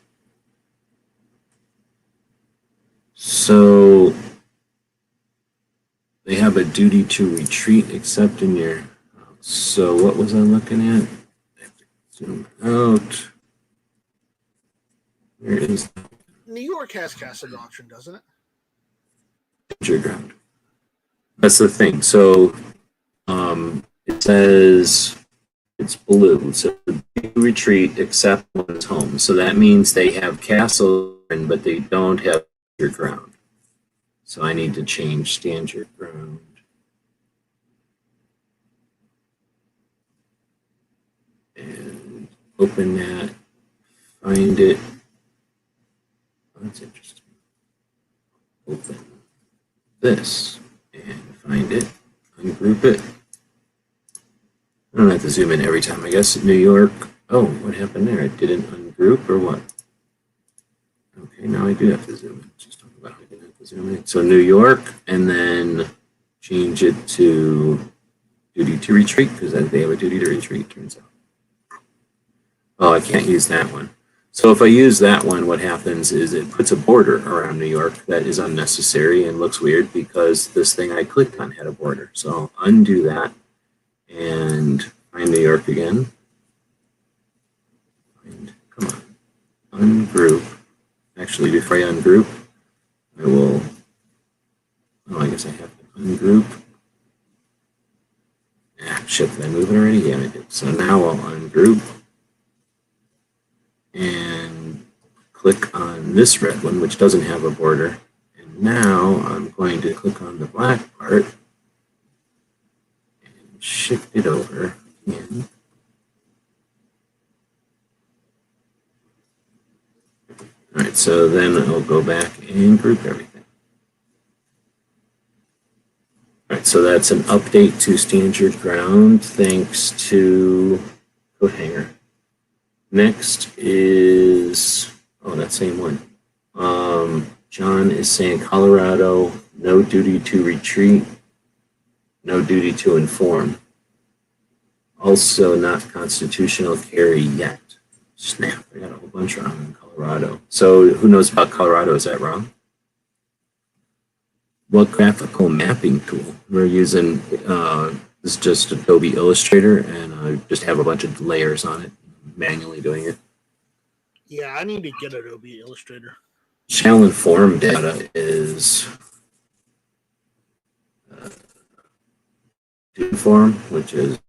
So they have a duty to retreat except in your. So what was I looking at? I have to zoom out. Where is New York has castle doctrine, doesn't it? your ground? That's the thing. So it says it's blue. So retreat except one's home. So that means they have castle, but they don't have your ground. So I need to change stand your ground. And open that, find it. Oh, that's interesting. Open this and find it, ungroup it. I don't have to zoom in every time. I guess New York. Oh, what happened there? It didn't ungroup or what? Okay, now I do have to zoom in. Just talk about how I didn't have to zoom in. So New York, and then change it to duty to retreat because they have a duty to retreat, turns out. Oh, I can't use that one. So if I use that one, what happens is it puts a border around New York that is unnecessary and looks weird because this thing I clicked on had a border. So I'll undo that and find New York again. Come on, ungroup. Actually, before I ungroup, I will, I guess I have to ungroup. Shit, did I move it already? Yeah, I did. So now I'll ungroup and click on this red one, which doesn't have a border. And now I'm going to click on the black part and shift it over again. All right, so then I'll go back and group everything. All right, so that's an update to stand your ground thanks to Coat Hanger. Next is, that same one. John is saying Colorado, no duty to retreat, no duty to inform. Also not constitutional carry yet. Snap, I got a whole bunch wrong in Colorado. So who knows about Colorado? Is that wrong? What graphical mapping tool? We're using, this is just Adobe Illustrator, and I just have a bunch of layers on it, manually doing it. Yeah, I need to get Adobe Illustrator. Shall inform data is inform, which is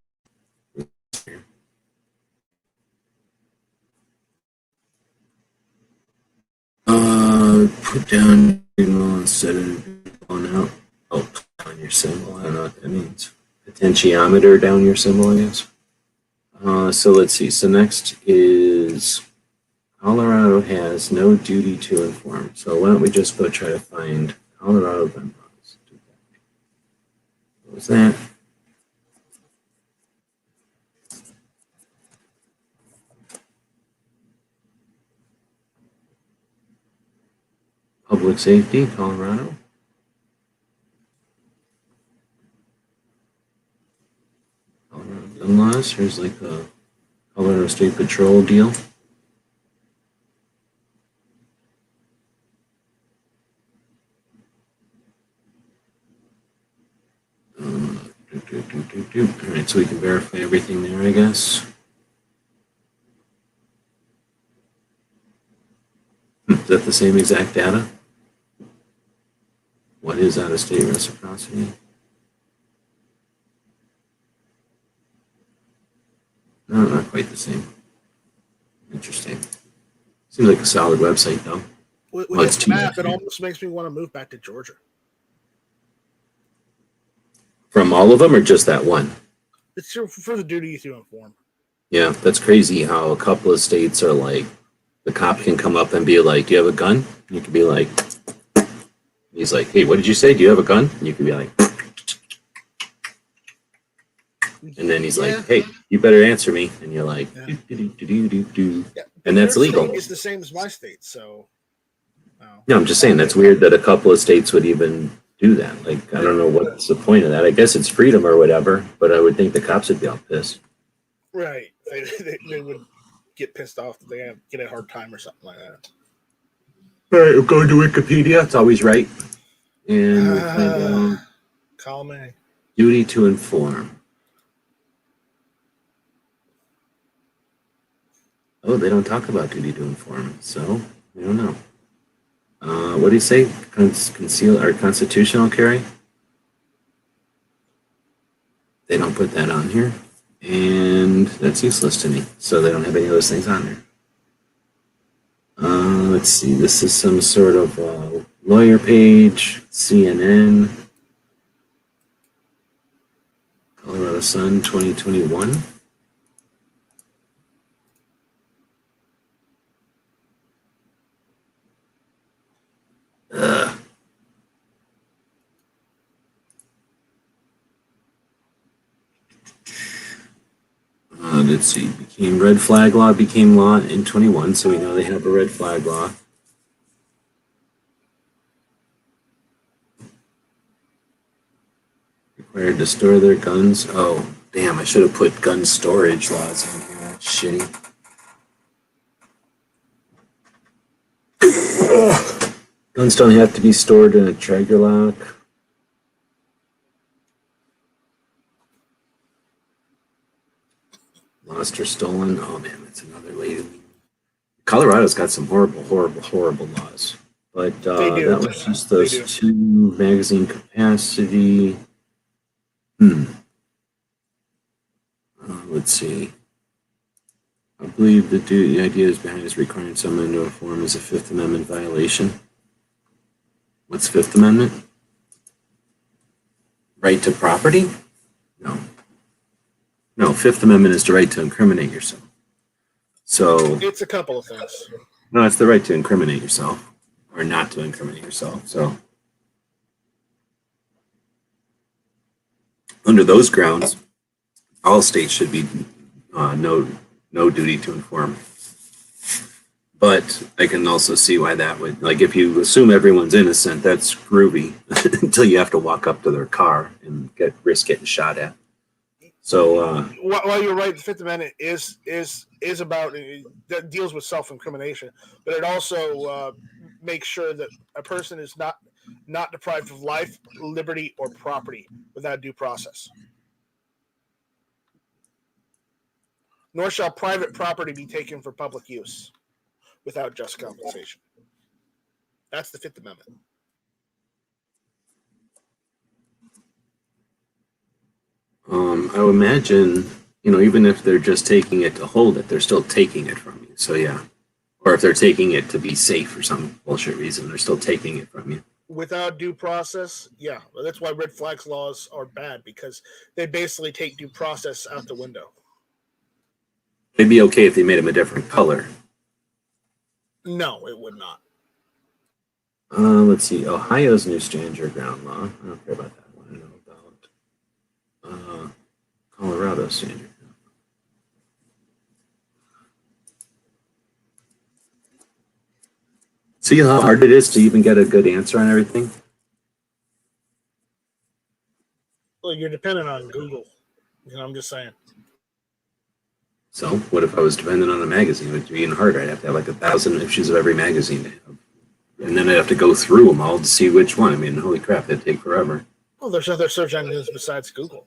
put down instead of going out. Oh, put down your symbol. I don't know what that means. Potentiometer down your symbol, I guess. So let's see. So next is Colorado has no duty to inform. So why don't we just go try to find Colorado gun laws? What was that? Public safety, Colorado. Colorado gun laws. Here's like a Colorado State Patrol deal. All right, so we can verify everything there, I guess. Is that the same exact data? What is out-of-state reciprocity? No, not quite the same. Interesting. Seems like a solid website, though. With Well, it's this too map, bad. it almost makes me want to move back to Georgia. From all of them, or just that one? It's for the duty to inform. Yeah, that's crazy how a couple of states are like, the cop can come up and be like, "Do you have a gun?" You could be like, he's like, "Hey, what did you say? Do you have a gun?" And you could be like, and then he's like, "Hey, you better answer me." And you're like, Yeah. do. Yeah, And that's their legal. state is the same as my state, so. No, I'm just saying that's weird that a couple of states would even do that. Like, I don't know what's the point of that. I guess it's freedom or whatever, but I would think the cops would be all pissed. Right. They would get pissed off that they get a hard time or something like that. All right, we'll go to Wikipedia. It's always right. And we'll find out Call me. duty to inform. Oh, they don't talk about duty to inform, so we don't know. What do you say? Conceal or constitutional carry? They don't put that on here, and that's useless to me. So they don't have any of those things on there. Let's see. This is some sort of lawyer page, CNN, Colorado Sun, 2021. Let's see. Red flag law became law in 21, so we know they have a red flag law. Required to store their guns. Oh, damn! I should have put gun storage laws in here. That's shitty. Guns don't have to be stored in a trigger lock. Lost or stolen. Oh man, that's another lady. Colorado's got some horrible laws. But that was just those two. Magazine capacity. Let's see. I believe the idea is behind is requiring someone to inform is a Fifth Amendment violation. What's Fifth Amendment? Right to property? No. No, Fifth Amendment is the right to incriminate yourself. So it's a couple of things. No, it's the right to incriminate yourself or not to incriminate yourself. So under those grounds, all states should be no duty to inform. But I can also see why that would, like, if you assume everyone's innocent, that's groovy until you have to walk up to their car and risk getting shot at. So while you're right, the Fifth Amendment is about that deals with self-incrimination, but it also makes sure that a person is not deprived of life, liberty, or property without due process. Nor shall private property be taken for public use without just compensation. That's the Fifth Amendment. I would imagine, even if they're just taking it to hold it, they're still taking it from you. So yeah. Or if they're taking it to be safe for some bullshit reason, they're still taking it from you. Without due process, yeah. Well, that's why red flags laws are bad, because they basically take due process out the window. It'd be okay if they made them a different color. No, it would not. Let's see. Ohio's new stand your ground law. I don't care about that one. I know about Colorado's stand your ground. See how hard it is to even get a good answer on everything? Well, you're dependent on Google. I'm just saying. So what if I was dependent on a magazine? It would be even harder. I'd have to have like 1,000 issues of every magazine to have. And then I'd have to go through them all to see which one. I mean, holy crap, that'd take forever. Well, there's other search engines besides Google.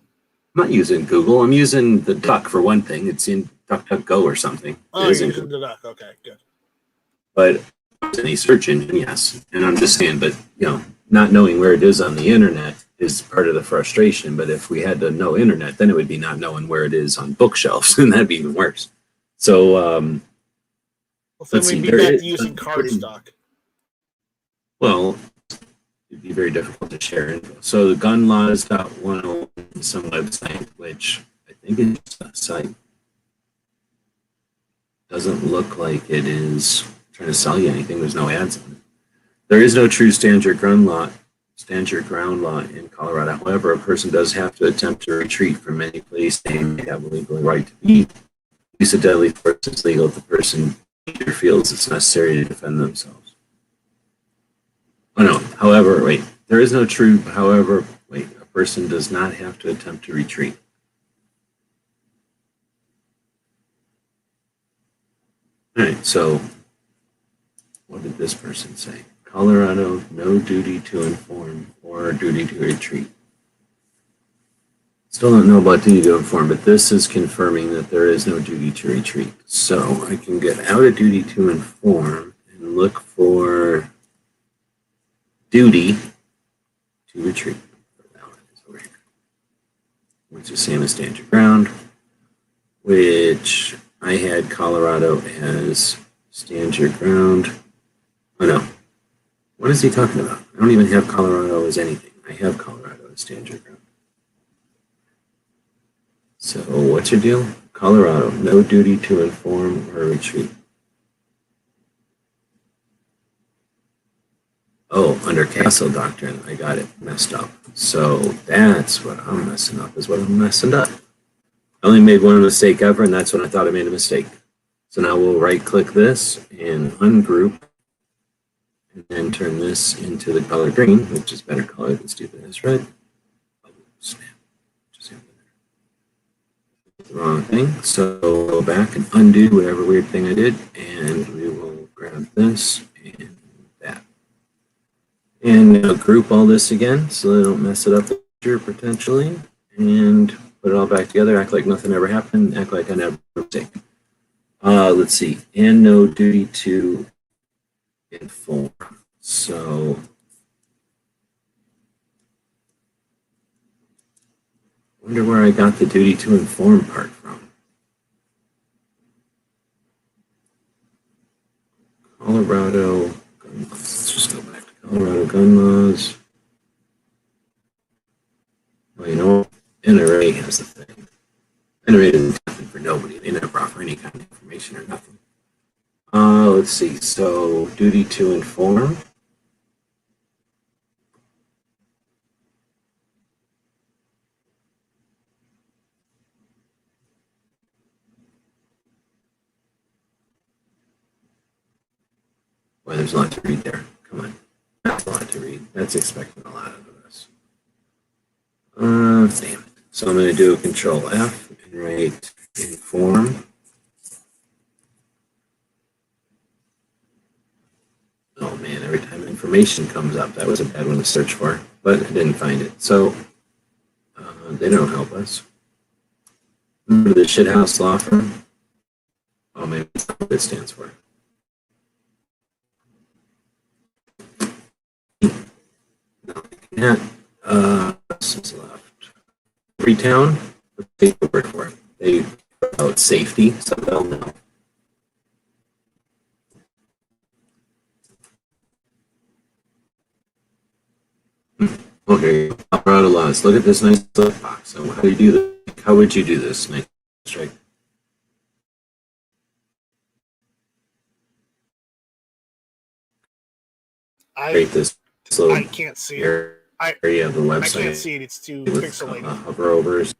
I'm not using Google. I'm using the duck for one thing. It's in DuckDuckGo or something. Oh, you're using the duck. Okay, good. But any search engine, yes. And I'm just saying, but not knowing where it is on the internet is part of the frustration. But if we had to know internet, then it would be not knowing where it is on bookshelves, and that'd be even worse. So well, then we'd be back to using cardstock. Well, it'd be very difficult to share info. So the gunlaws.101 is some website, which I think is a site. Doesn't look like it is trying to sell you anything. There's no ads on it. There is no true stand your ground law in Colorado. However, a person does have to attempt to retreat from any place they may have a legal right to be. Use of deadly force is legal if the person either feels it's necessary to defend themselves. Oh no, however, wait. There is no true, however, wait. A person does not have to attempt to retreat. All right, so what did this person say? Colorado, no duty to inform or duty to retreat. Still don't know about duty to inform, but this is confirming that there is no duty to retreat. So I can get out of duty to inform and look for duty to retreat. Over here, which is same as stand your ground, which I had Colorado as stand your ground. Oh no. What is he talking about? I don't even have Colorado as anything. I have Colorado as stand your ground. So what's your deal? Colorado, no duty to inform or retreat. Oh, under Castle Doctrine, I got it messed up. So that's what I'm messing up, is what I'm messing up. I only made one mistake ever, and that's when I thought I made a mistake. So now we'll right-click this and ungroup, and then turn this into the color green, which is better color than stupid as red. Oh, snap. Just the wrong thing. So we'll go back and undo whatever weird thing I did, and we will grab this and that. And now group all this again so they don't mess it up here potentially, and put it all back together, act like nothing ever happened, act like I never made a mistake. Let's see, and no duty to inform. So I wonder where I got the duty to inform part from. Colorado gun laws. Let's just go back to Colorado gun laws. Well, you know, NRA has the thing. NRA doesn't nothing for nobody. They never offer any kind of information or nothing. Let's see. So, duty to inform. Boy, there's a lot to read there. Come on. That's a lot to read. That's expecting a lot out of this. Damn it. So I'm going to do a Control F and write inform. Oh man, every time information comes up, that was a bad one to search for, but I didn't find it. So they don't help us. Remember the shithouse law firm? Oh, maybe that's not what it stands for. Yeah. What's left? Freetown. Let's take the word for it. They about safety, so they'll know. Okay, Colorado laws. Look at this nice little box. So how do you do this? How would you do this? Nice strike. Create this little I can't see it. area of the website. I can't see it. It's too pixelated. Hover overs.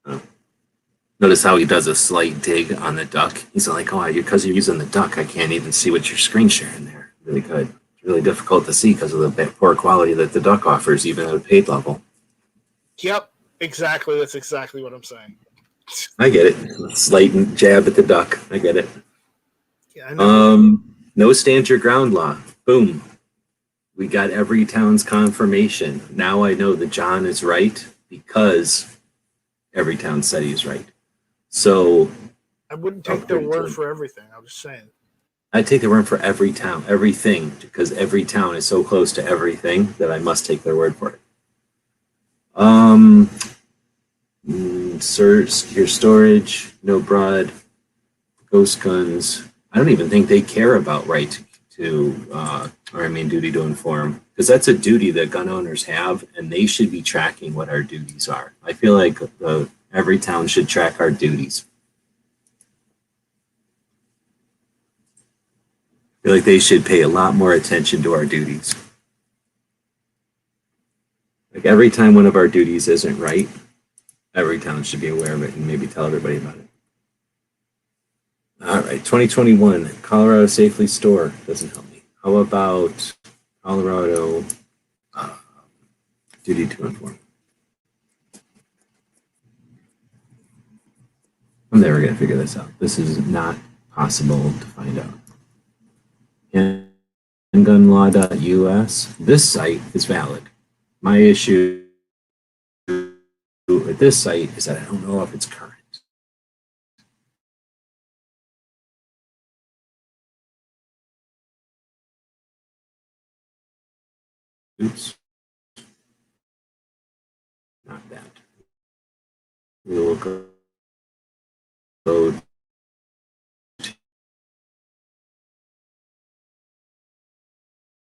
Oh. Notice how he does a slight dig on the duck. He's like, oh, because you're using the duck, I can't even see what you're screen sharing there. Really good. It's really difficult to see because of the poor quality that the duck offers, even at a paid level. Yep, exactly. That's exactly what I'm saying. I get it. Slight jab at the duck. I get it. Yeah, I know. No stand your ground law. Boom. We got every town's confirmation. Now I know that John is right because every town said he's right. So I wouldn't take their word for everything. I'm just saying. I take their word for every town, everything, because every town is so close to everything that I must take their word for it. Secure storage, no broad, ghost guns. I don't even think they care about right to, duty to inform, because that's a duty that gun owners have, and they should be tracking what our duties are. I feel like every town should track our duties. I feel like they should pay a lot more attention to our duties. Like every time one of our duties isn't right, every town should be aware of it and maybe tell everybody about it. All right, 2021, Colorado Safely Store doesn't help me. How about Colorado Duty to Inform? I'm never going to figure this out. This is not possible to find out. Handgunlaw.us, this site is valid. My issue with this site is that I don't know if it's current. Oops. Not that. We will go to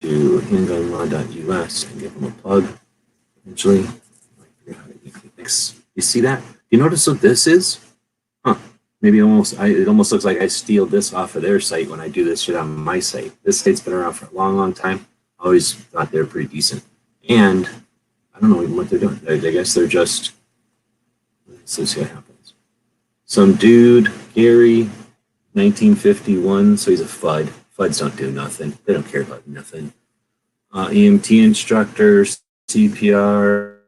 handgunlaw.us and give them a plug. Eventually, you see that? You notice what this is? Huh. Maybe it almost looks like I steal this off of their site when I do this shit on my site. This site's been around for a long, long time. I always thought they were pretty decent. And I don't know even what they're doing. I guess they're just, let's see what happens. Some dude, Gary, 1951, so he's a FUD. FUDs don't do nothing. They don't care about nothing. EMT instructors, CPR,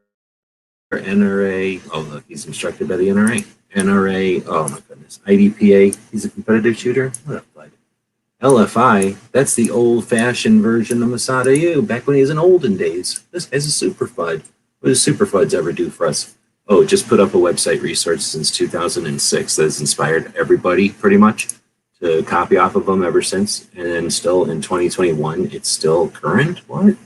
NRA. Oh, look, he's instructed by the NRA. NRA, oh my goodness. IDPA, he's a competitive shooter. What a FUD. LFI, that's the old-fashioned version of Masada U, back when he was in olden days. This guy's a super FUD. What does super FUDs ever do for us? Oh, just put up a website resource since 2006 that has inspired everybody, pretty much, to copy off of them ever since. And then still in 2021, it's still current? What?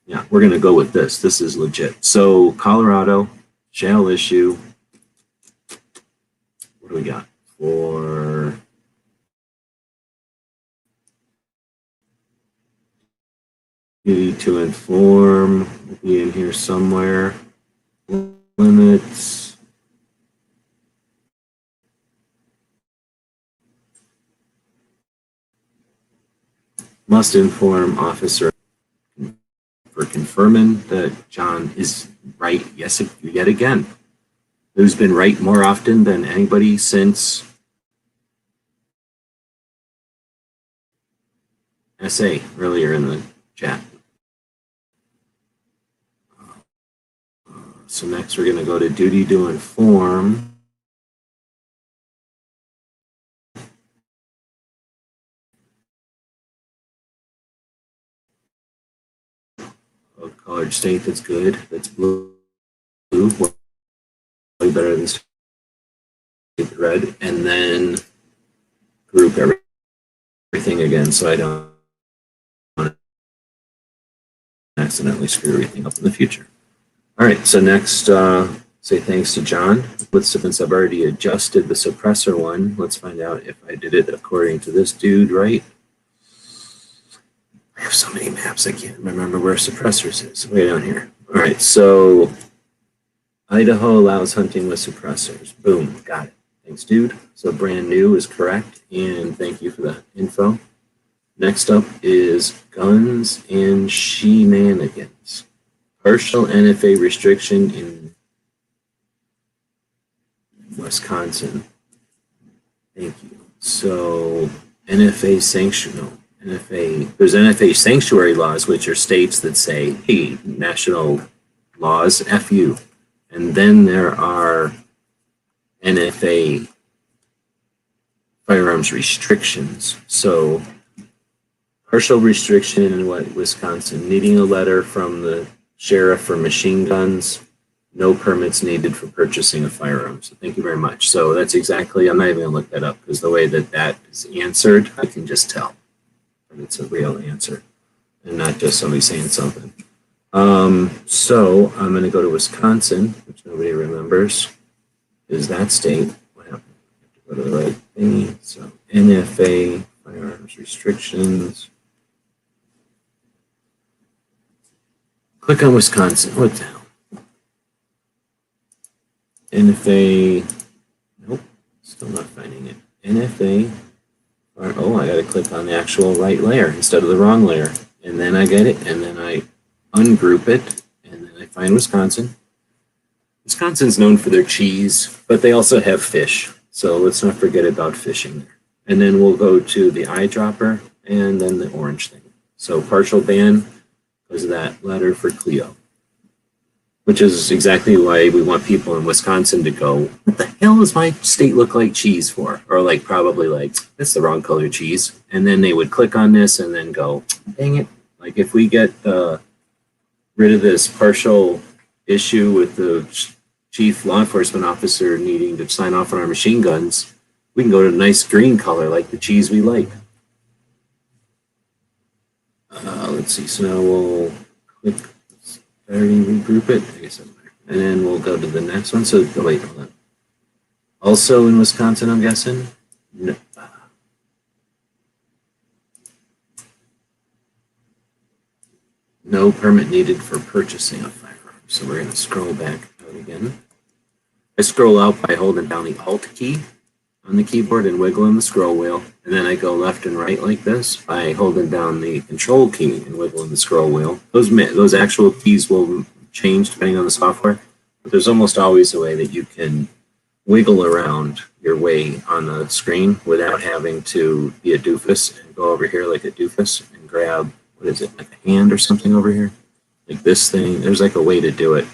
Yeah, we're going to go with this. This is legit. So Colorado shall issue. What do we got for duty to inform? Will be in here somewhere. Limits. Must inform officer for confirming that John is right, yes, yet again. Who's been right more often than anybody since SA earlier in the chat. So next we're going to go to duty to inform. A colored state that's good, that's blue, way better than state red, and then group everything again so I don't accidentally screw everything up in the future. All right, so next, say thanks to John. Since I've already adjusted the suppressor one, let's find out if I did it according to this dude, right? I have so many maps, I can't remember where suppressors is. Way down here. All right, so Idaho allows hunting with suppressors. Boom, got it. Thanks, dude. So brand new is correct, and thank you for the info. Next up is guns and shenanigans. Partial NFA restriction in Wisconsin. Thank you. So NFA sanction, no, NFA, there's NFA sanctuary laws, which are states that say, hey, national laws, F you. And then there are NFA firearms restrictions. So Partial restriction in Wisconsin, needing a letter from the sheriff for machine guns, no permits needed for purchasing a firearm. So thank you very much. So that's exactly, I'm not even gonna look that up because the way that that is answered, I can just tell that it's a real answer and not just somebody saying something. So I'm gonna go to Wisconsin, which nobody remembers. Is that state? What happened? I have to go to the right thing. So NFA, firearms restrictions. Click on Wisconsin. What the hell? NFA. Nope. Still not finding it. NFA. Oh, I got to click on the actual right layer instead of the wrong layer. And then I get it. And then I ungroup it. And then I find Wisconsin. Wisconsin's known for their cheese, but they also have fish. So let's not forget about fishing there. And then we'll go to the eyedropper and then the orange thing. So partial ban was that letter for Clio, which is exactly why we want people in Wisconsin to go, what the hell does my state look like cheese for? Or like probably like, that's the wrong color cheese. And then they would click on this and then go, dang it. Like if we get rid of this partial issue with the chief law enforcement officer needing to sign off on our machine guns, we can go to a nice green color like the cheese we like. Let's see, so now we'll click, I already regroup it, I guess I'm there. And then we'll go to the next one. So, oh, wait, hold on. Also in Wisconsin, I'm guessing? No. No permit needed for purchasing a firearm. So we're going to scroll back out again. I scroll out by holding down the Alt key on the keyboard and wiggling the scroll wheel. And then I go left and right like this by holding down the Control key and wiggling the scroll wheel. Those actual keys will change depending on the software. But there's almost always a way that you can wiggle around your way on the screen without having to be a doofus and go over here like a doofus and grab, what is it, like a hand or something over here? Like this thing. There's like a way to do it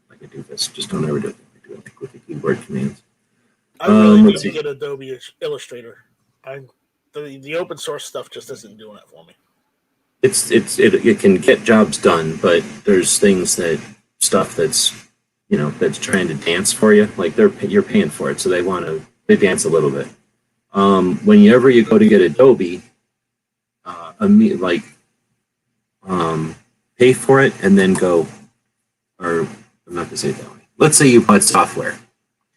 like a doofus. Just don't ever do it. Do it like with the keyboard commands. I really need to get Adobe Illustrator. The open source stuff just isn't doing it for me. It can get jobs done, but there's things stuff that's that's trying to dance for you. Like you're paying for it, so they dance a little bit. Whenever you go to get Adobe, pay for it and then go, or I'm not gonna say it that way. Let's say you bought software,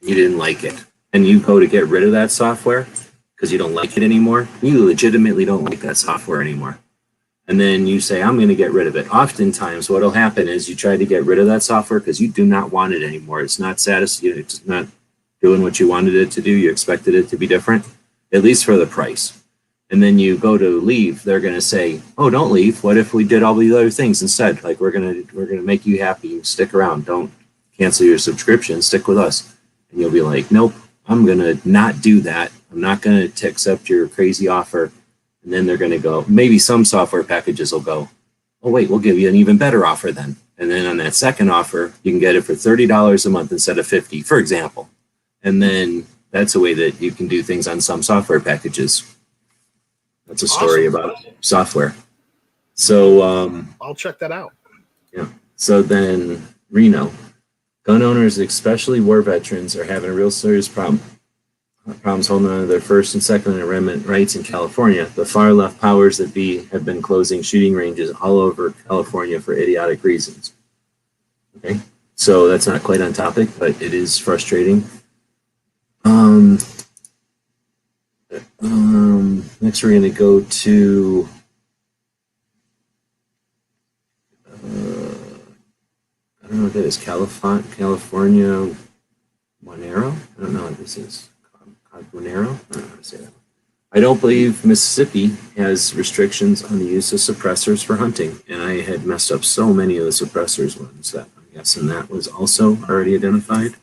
you didn't like it, and you go to get rid of that software because you don't like it anymore. You legitimately don't like that software anymore. And then you say, I'm going to get rid of it. Oftentimes what will happen is you try to get rid of that software because you do not want it anymore. It's not satisfying. It's not doing what you wanted it to do. You expected it to be different, at least for the price. And then you go to leave. They're going to say, oh, don't leave. What if we did all these other things instead? Like we're going to make you happy. Stick around. Don't cancel your subscription. Stick with us. And you'll be like, nope, I'm going to not do that. I'm not going to accept your crazy offer. And then they're going to go, maybe some software packages will go, oh, wait, we'll give you an even better offer then. And then on that second offer, you can get it for $30 a month instead of $50, for example. And then that's a way that you can do things on some software packages. That's a story about software. So I'll check that out. Yeah. So then Reno, gun owners, especially war veterans, are having a real serious problems holding on to their First and Second Amendment rights in California. The far left powers that be have been closing shooting ranges all over California for idiotic reasons. Okay, so that's not quite on topic, but it is frustrating. Next we're going to go to I don't know what that is. California Monero? I don't know what this is. Monero? I don't know how to say that. I don't believe Mississippi has restrictions on the use of suppressors for hunting, and I had messed up so many of the suppressors ones that I'm guessing that was also already identified.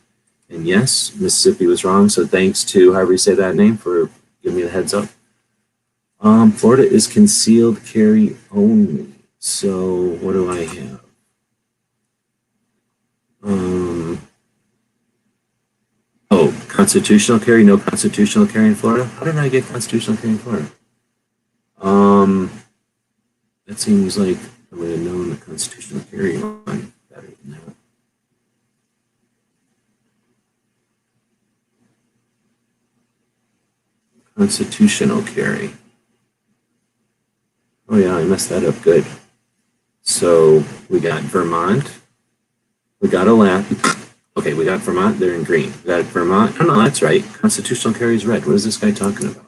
And yes, Mississippi was wrong, so thanks to however you say that name for giving me the heads up. Florida is concealed carry only. So what do I have? Oh, constitutional carry, no constitutional carry in Florida? How did I get constitutional carry in Florida? That seems like I would have known the constitutional carry one better than that. Constitutional carry. Oh yeah, I messed that up good. So we got Vermont. We got Alaska. Okay, we got Vermont. They're in green. We got Vermont. Oh no, that's right. Constitutional carry is red. What is this guy talking about?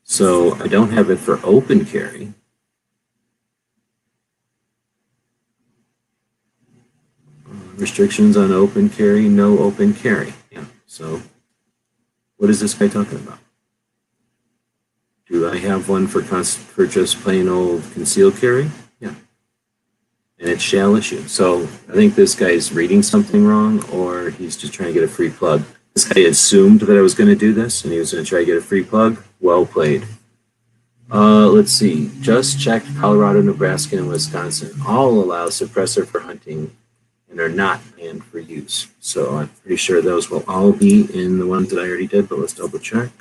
So I don't have it for open carry. Restrictions on open carry, no open carry. Yeah. So what is this guy talking about? Do I have one for just plain old concealed carry? Yeah. And it's shall issue. So I think this guy's reading something wrong, or he's just trying to get a free plug. This guy assumed that I was going to do this, and he was going to try to get a free plug. Well played. Let's see. Just checked Colorado, Nebraska, and Wisconsin. All allow suppressor for hunting and are not banned for use. So I'm pretty sure those will all be in the ones that I already did, but let's double check.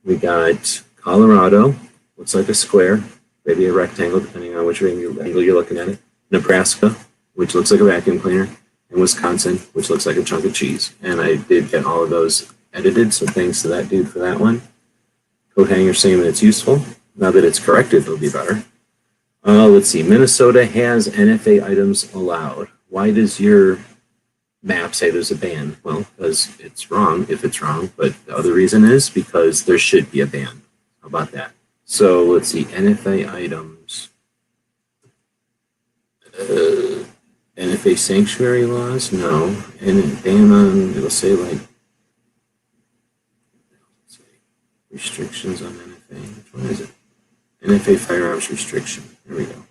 We got Colorado, looks like a square, maybe a rectangle, depending on which angle you're looking at it. Nebraska, which looks like a vacuum cleaner, and Wisconsin, which looks like a chunk of cheese. And I did get all of those edited, so thanks to that dude for that one. Coat hanger saying that it's useful. Now that it's corrected, it'll be better. Let's see. Minnesota has NFA items allowed. Why does your map say there's a ban? Well, because it's wrong if it's wrong, but the other reason is because there should be a ban. How about that? So let's see. NFA items. NFA sanctuary laws? No. And ban on, it'll say like, let's see, restrictions on NFA. Which one is it? NFA firearms restriction. There we go.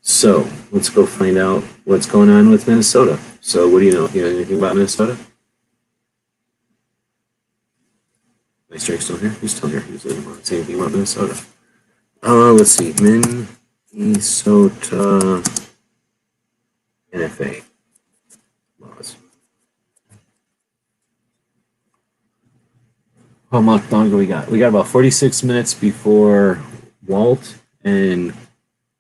So let's go find out what's going on with Minnesota. So what do you know? You know anything about Minnesota? My strike's still here? He's still here. He's saying anything about Minnesota. Let's see. Minnesota NFA laws. How much longer we got? We got about 46 minutes before Walt and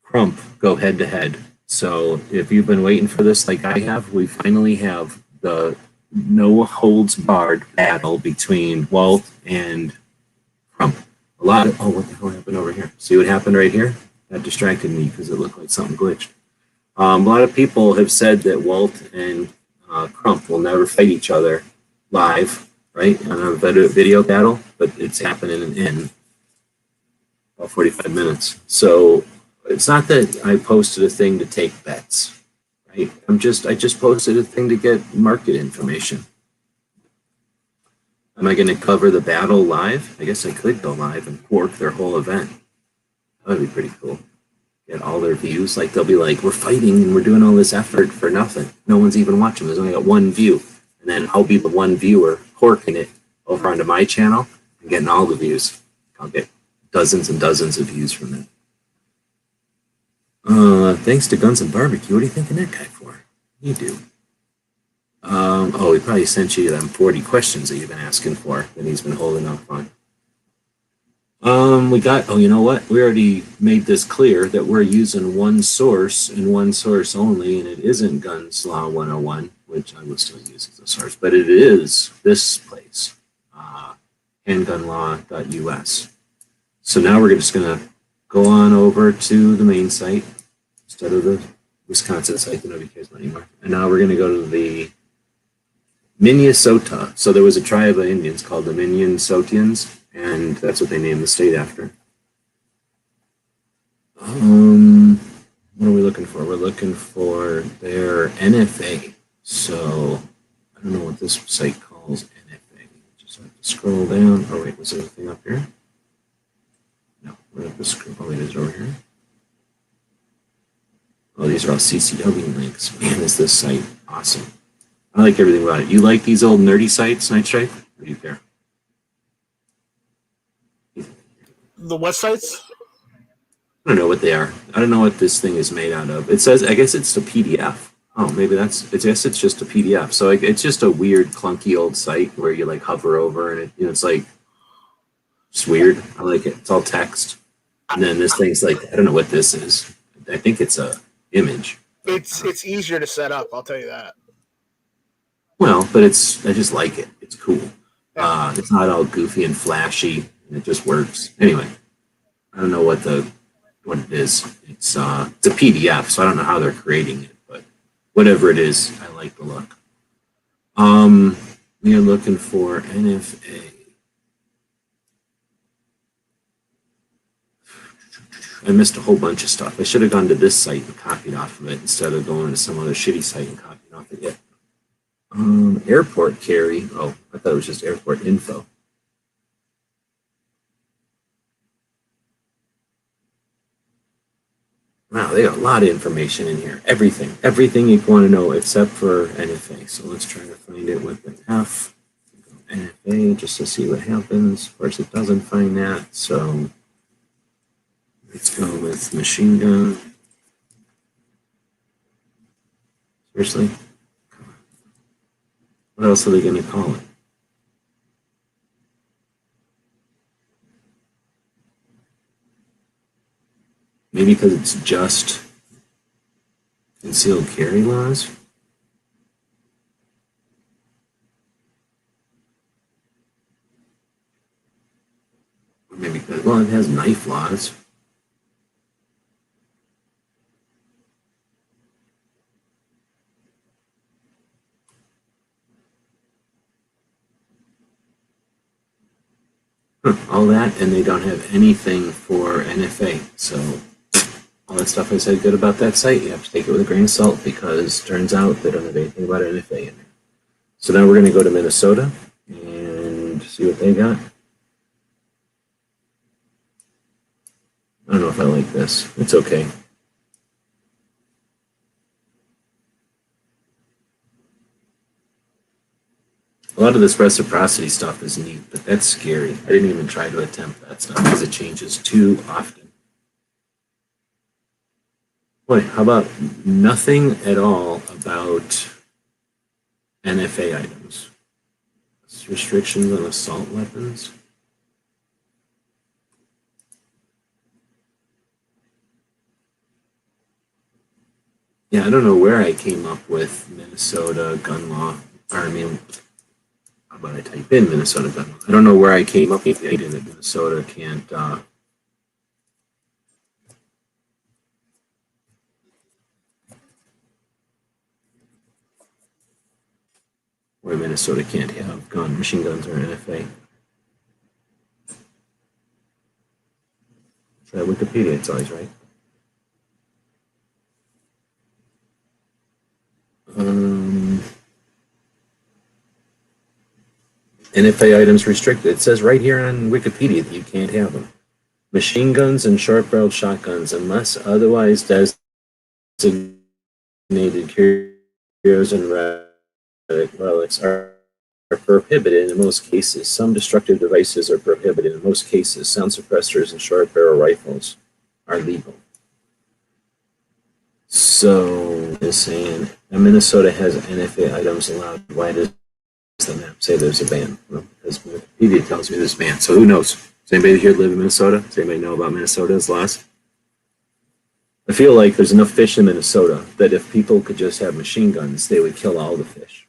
Crump go head to head. So if you've been waiting for this like I have, we finally have the no holds barred battle between Walt and Crump. A lot of, oh, what the hell happened over here? See what happened right here? That distracted me because it looked like something glitched. A lot of people have said that Walt and Crump will never fight each other live, right, on a video battle, but it's happening in about 45 minutes. So it's not that I posted a thing to take bets, right? I just posted a thing to get market information. Am I going to cover the battle live? I guess I could go live and work their whole event. That would be pretty cool. Get all their views. Like they'll be like, we're fighting and we're doing all this effort for nothing. No one's even watching. There's only got one view. And then I'll be the one viewer corking it over onto my channel and getting all the views. I'll get dozens and dozens of views from it. Thanks to Guns and Barbecue. What are you thinking that guy for? You do. Oh, he probably sent you them 40 questions that you've been asking for that he's been holding up on. We got, oh, you know what? We already made this clear that we're using one source and one source only, and it isn't Guns Law 101, which I will still use as a source, but it is this place, handgunlaw.us. So now we're just going to go on over to the main site instead of the Wisconsin site that nobody cares about anymore. And now we're going to go to the Minnesota. So there was a tribe of Indians called the Minnesotians, and that's what they named the state after. What are we looking for? We're looking for their NFA. So I don't know what this site calls NFA. Just have to scroll down. Oh wait, was there anything up here? No, we're at the scroll. Oh wait, is it over here? Oh, these are all CCW links. Man, is this site awesome. I like everything about it. You like these old nerdy sites, Night Strike? Or do you care? The what sites? I don't know what they are. I don't know what this thing is made out of. It says, I guess it's a PDF. Oh, maybe that's, I guess it's just a PDF. So it's just a weird, clunky old site where you like hover over and it, you know, it's like, it's weird. I like it. It's all text. And then this thing's like, I don't know what this is. I think it's a image. It's easier to set up, I'll tell you that. Well, but I just like it. It's cool. It's not all goofy and flashy, and it just works. Anyway, I don't know what it is. It's a PDF, so I don't know how they're creating it, but whatever it is, I like the look. We are looking for NFA. I missed a whole bunch of stuff. I should have gone to this site and copied off of it instead of going to some other shitty site and copying off of it. Airport carry. Oh, I thought it was just airport info. Wow, they got a lot of information in here. Everything you want to know except for NFA. So let's try to find it with an F. NFA just to see what happens. Of course, it doesn't find that. So let's go with machine gun. Seriously? What else are they going to call it? Maybe because it's just concealed carry laws? Or maybe because, well, it has knife laws. All that, and they don't have anything for NFA. So all that stuff I said good about that site, you have to take it with a grain of salt because it turns out they don't have anything about NFA in there. So now we're going to go to Minnesota and see what they got. I don't know if I like this. It's okay. A lot of this reciprocity stuff is neat, but that's scary. I didn't even try to attempt that stuff because it changes too often. Boy, how about nothing at all about NFA items? Restrictions on assault weapons. Yeah, I don't know where I came up with Minnesota gun law. Or I mean, how about I type in Minnesota gun law? I don't know where I came up with the idea that Minnesota can't where Minnesota can't have machine guns or NFA. Try Wikipedia, it's always right. NFA items restricted. It says right here on Wikipedia that you can't have them. Machine guns and short-barreled shotguns, unless otherwise designated carriers and relics are prohibited in most cases. Some destructive devices are prohibited in most cases. Sound suppressors and short-barrel rifles are legal. So they're saying Minnesota has NFA items allowed. Why does the map say there's a ban? Well, because Wikipedia tells me there's a ban. So who knows? Does anybody here live in Minnesota? Does anybody know about Minnesota's laws? I feel like there's enough fish in Minnesota that if people could just have machine guns, they would kill all the fish.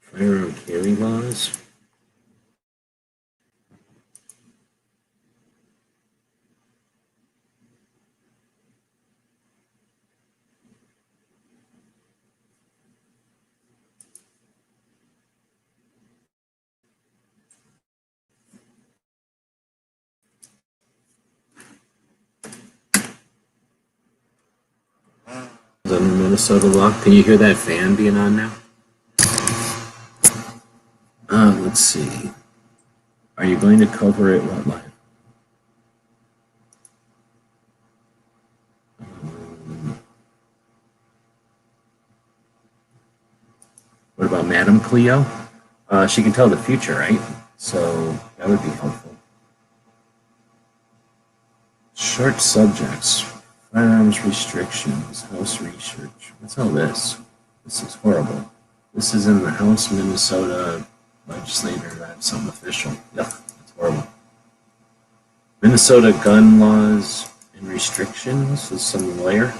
Firearm carry laws. The Minnesota law. Can you hear that fan being on now? Let's see. Are you going to cover it what live? What about Madam Cleo? She can tell the future, right? So that would be helpful. Short subjects. Firearms restrictions. House research. What's all this? This is horrible. This is in the House, Minnesota legislator. That's something official. Yep, that's horrible. Minnesota gun laws and restrictions. This is some lawyer.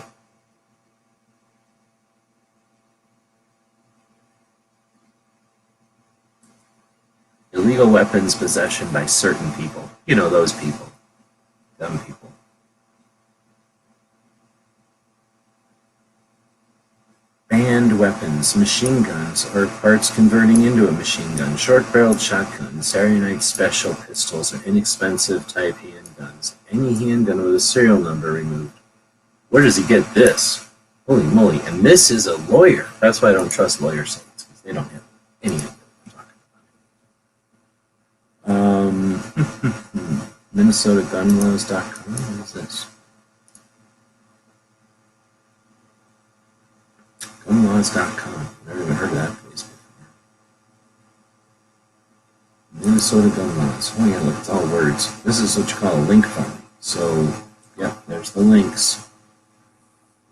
Illegal weapons possession by certain people. You know those people. Dumb people. Banned weapons, machine guns, or parts converting into a machine gun, short-barreled shotguns, Saturday Night Special pistols, or inexpensive type handguns. Any handgun with a serial number removed. Where does he get this? Holy moly. And this is a lawyer. That's why I don't trust lawyer sites, because they don't have any idea what I'm talking about. MinnesotaGunlaws.com. What is this? Gunlaws.com. Never even heard of that place before. Minnesota gun laws. Oh yeah, look, it's all words. This is what you call a link farm. So, yeah, there's the links.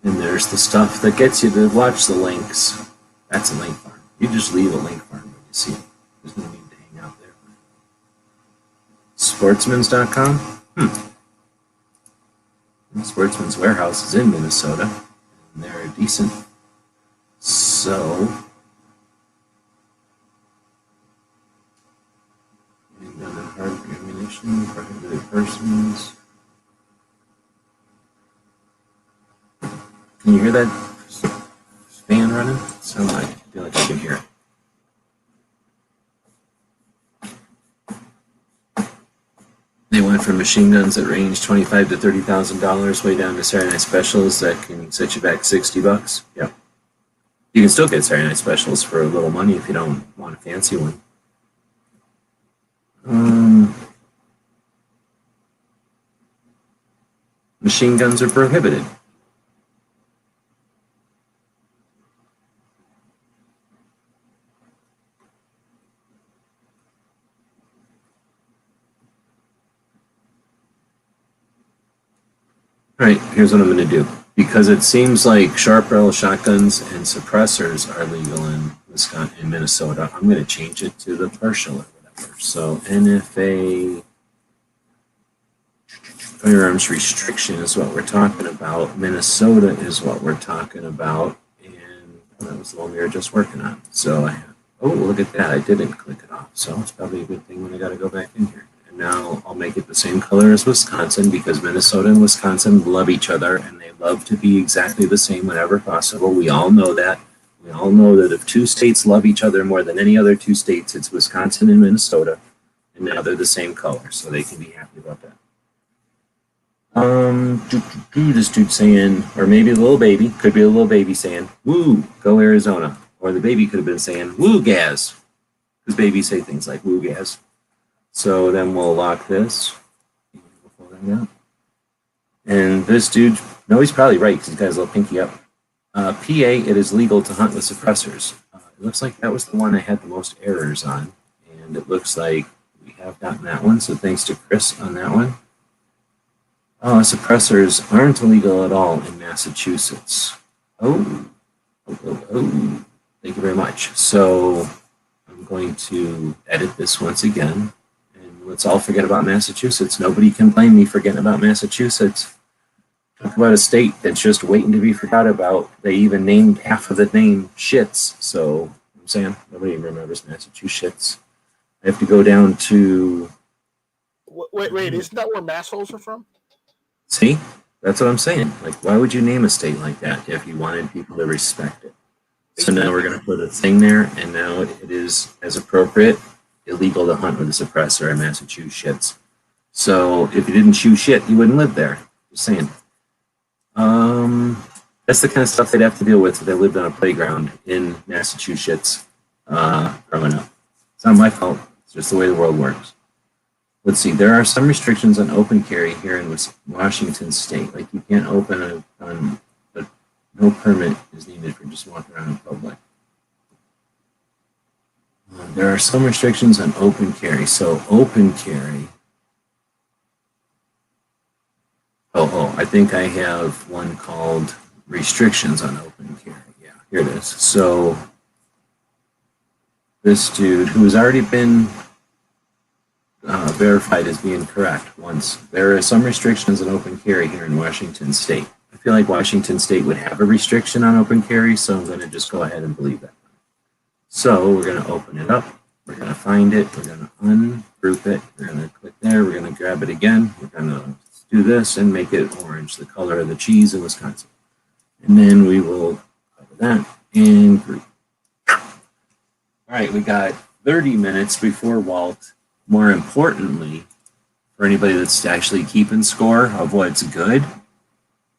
And there's the stuff that gets you to watch the links. That's a link farm. You just leave a link farm when you see it. There's no need to hang out there. Sportsmans.com? Sportsman's Warehouse is in Minnesota. And they're decent. So, handgun and hard ammunition, prohibited persons. Can you hear that fan running? Sounds like, I feel like I can hear it. They went from machine guns that range $25,000 to $30,000 way down to Saturday Night Specials that can set you back $60. Yep. You can still get Saturday Night Specials for a little money if you don't want a fancy one. Machine guns are prohibited. All right, here's what I'm going to do. Because it seems like sharp barrel shotguns and suppressors are legal in Wisconsin, in Minnesota, I'm going to change it to the partial or whatever. So Nfa Firearms Restriction is what we're talking about. Minnesota is what we're talking about. And that was the one we were just working on. So oh, look at that. I didn't click it off. So it's probably a good thing when I got to go back in here. Now I'll make it the same color as Wisconsin because Minnesota and Wisconsin love each other and they love to be exactly the same whenever possible. We all know that. We all know that if two states love each other more than any other two states, it's Wisconsin and Minnesota. And now they're the same color, so they can be happy about that. This dude saying, or maybe a little baby, could be a little baby saying, woo, go Arizona. Or the baby could have been saying, woo, gas. Because babies say things like woo, gas. So then we'll lock this. And this dude, no, he's probably right because he's got his little pinky up. PA, it is legal to hunt with suppressors. It looks like that was the one I had the most errors on. And it looks like we have gotten that one. So thanks to Chris on that one. Suppressors aren't illegal at all in Massachusetts. Oh. Thank you very much. So I'm going to edit this once again. Let's all forget about Massachusetts. Nobody can blame me for forgetting about Massachusetts. Talk about a state that's just waiting to be forgot about. They even named half of the name shits. So I'm saying nobody remembers Massachusetts. I have to go down to. Wait! Isn't that where massholes are from? See, that's what I'm saying. Like, why would you name a state like that if you wanted people to respect it? So now we're going to put a thing there, and now it is as appropriate. Illegal to hunt with a suppressor in Massachusetts. So if you didn't chew shit, you wouldn't live there. Just saying. That's the kind of stuff they'd have to deal with if they lived on a playground in Massachusetts growing up. It's not my fault. It's just the way the world works. Let's see. There are some restrictions on open carry here in Washington State. Like you can't open a gun, but no permit is needed for just walking around in public. There are some restrictions on open carry. So open carry. I think I have one called restrictions on open carry. Yeah, here it is. So this dude who has already been verified as being correct once. There are some restrictions on open carry here in Washington State. I feel like Washington State would have a restriction on open carry, so I'm going to just go ahead and believe that. So we're going to open it up. We're going to find it. We're going to ungroup it. We're going to click there. We're going to grab it again. We're going to do this and make it orange, the color of the cheese in Wisconsin. And then we will cover that and group. All right, we got 30 minutes before Walt. More importantly, for anybody that's actually keeping score of what's good,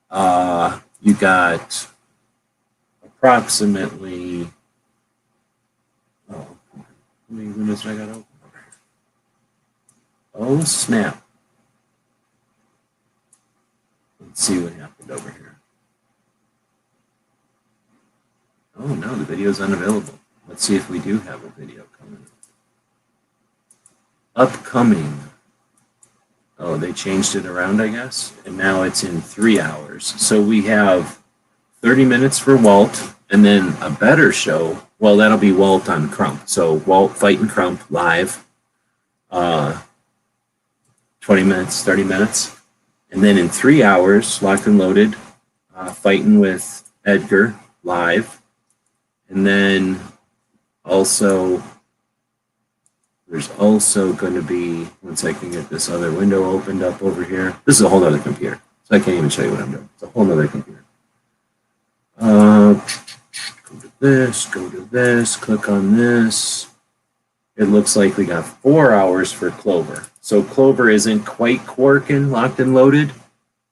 you got approximately, how many windows did I got open over here? Oh, snap. Let's see what happened over here. Oh, no, the video is unavailable. Let's see if we do have a video coming up. Upcoming. Oh, they changed it around, I guess, and now it's in 3 hours. So we have 30 minutes for Walt, and then a better show. Well, that'll be Walt on Crump. So Walt fighting Crump live, 20 minutes, 30 minutes. And then in 3 hours, locked and loaded, fighting with Edgar live. And then also, there's also going to be, once I can get this other window opened up over here. This is a whole other computer, so I can't even show you what I'm doing. It's a whole other computer. Go to this, click on this. It looks like we got 4 hours for Clover. So Clover isn't quite quarking, locked and loaded,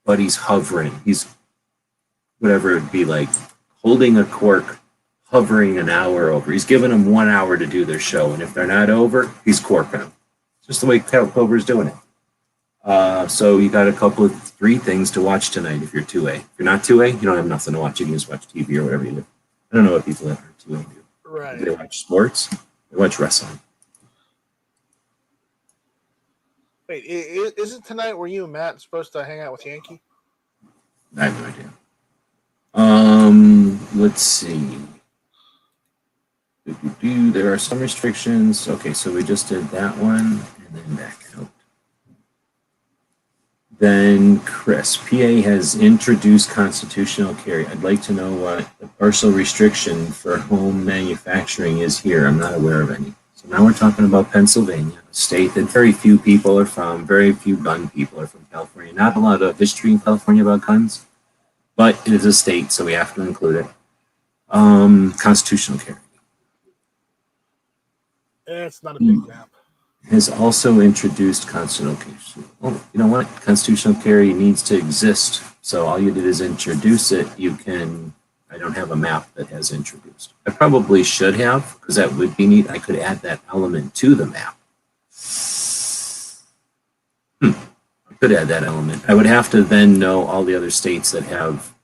but he's hovering. He's whatever it'd be like, holding a cork, hovering an hour over. He's giving them 1 hour to do their show, and if they're not over, he's corking them. It's just the way Clover's doing it. So you got a couple of 3 things to watch tonight if you're 2A. If you're not 2A, you don't have nothing to watch. You can just watch TV or whatever you do. I don't know what people that are 2A do. Right. They watch sports. They watch wrestling. Wait, isn't tonight where you and Matt supposed to hang out with Yankee? I have no idea. Let's see. There are some restrictions. Okay, so we just did that one, and then back out. Then Chris, PA has introduced constitutional carry. I'd like to know what the partial restriction for home manufacturing is here. I'm not aware of any. So now we're talking about Pennsylvania, a state that very few people are from, very few gun people are from California. Not a lot of history in California about guns, but it is a state, so we have to include it. Constitutional carry. It's not a big map. Has also introduced constitutional carry. Oh, you know what? Constitutional carry needs to exist. So all you did is introduce it. You can, I don't have a map that has introduced. I probably should have, because that would be neat. I could add that element to the map. I could add that element. I would have to then know all the other states that have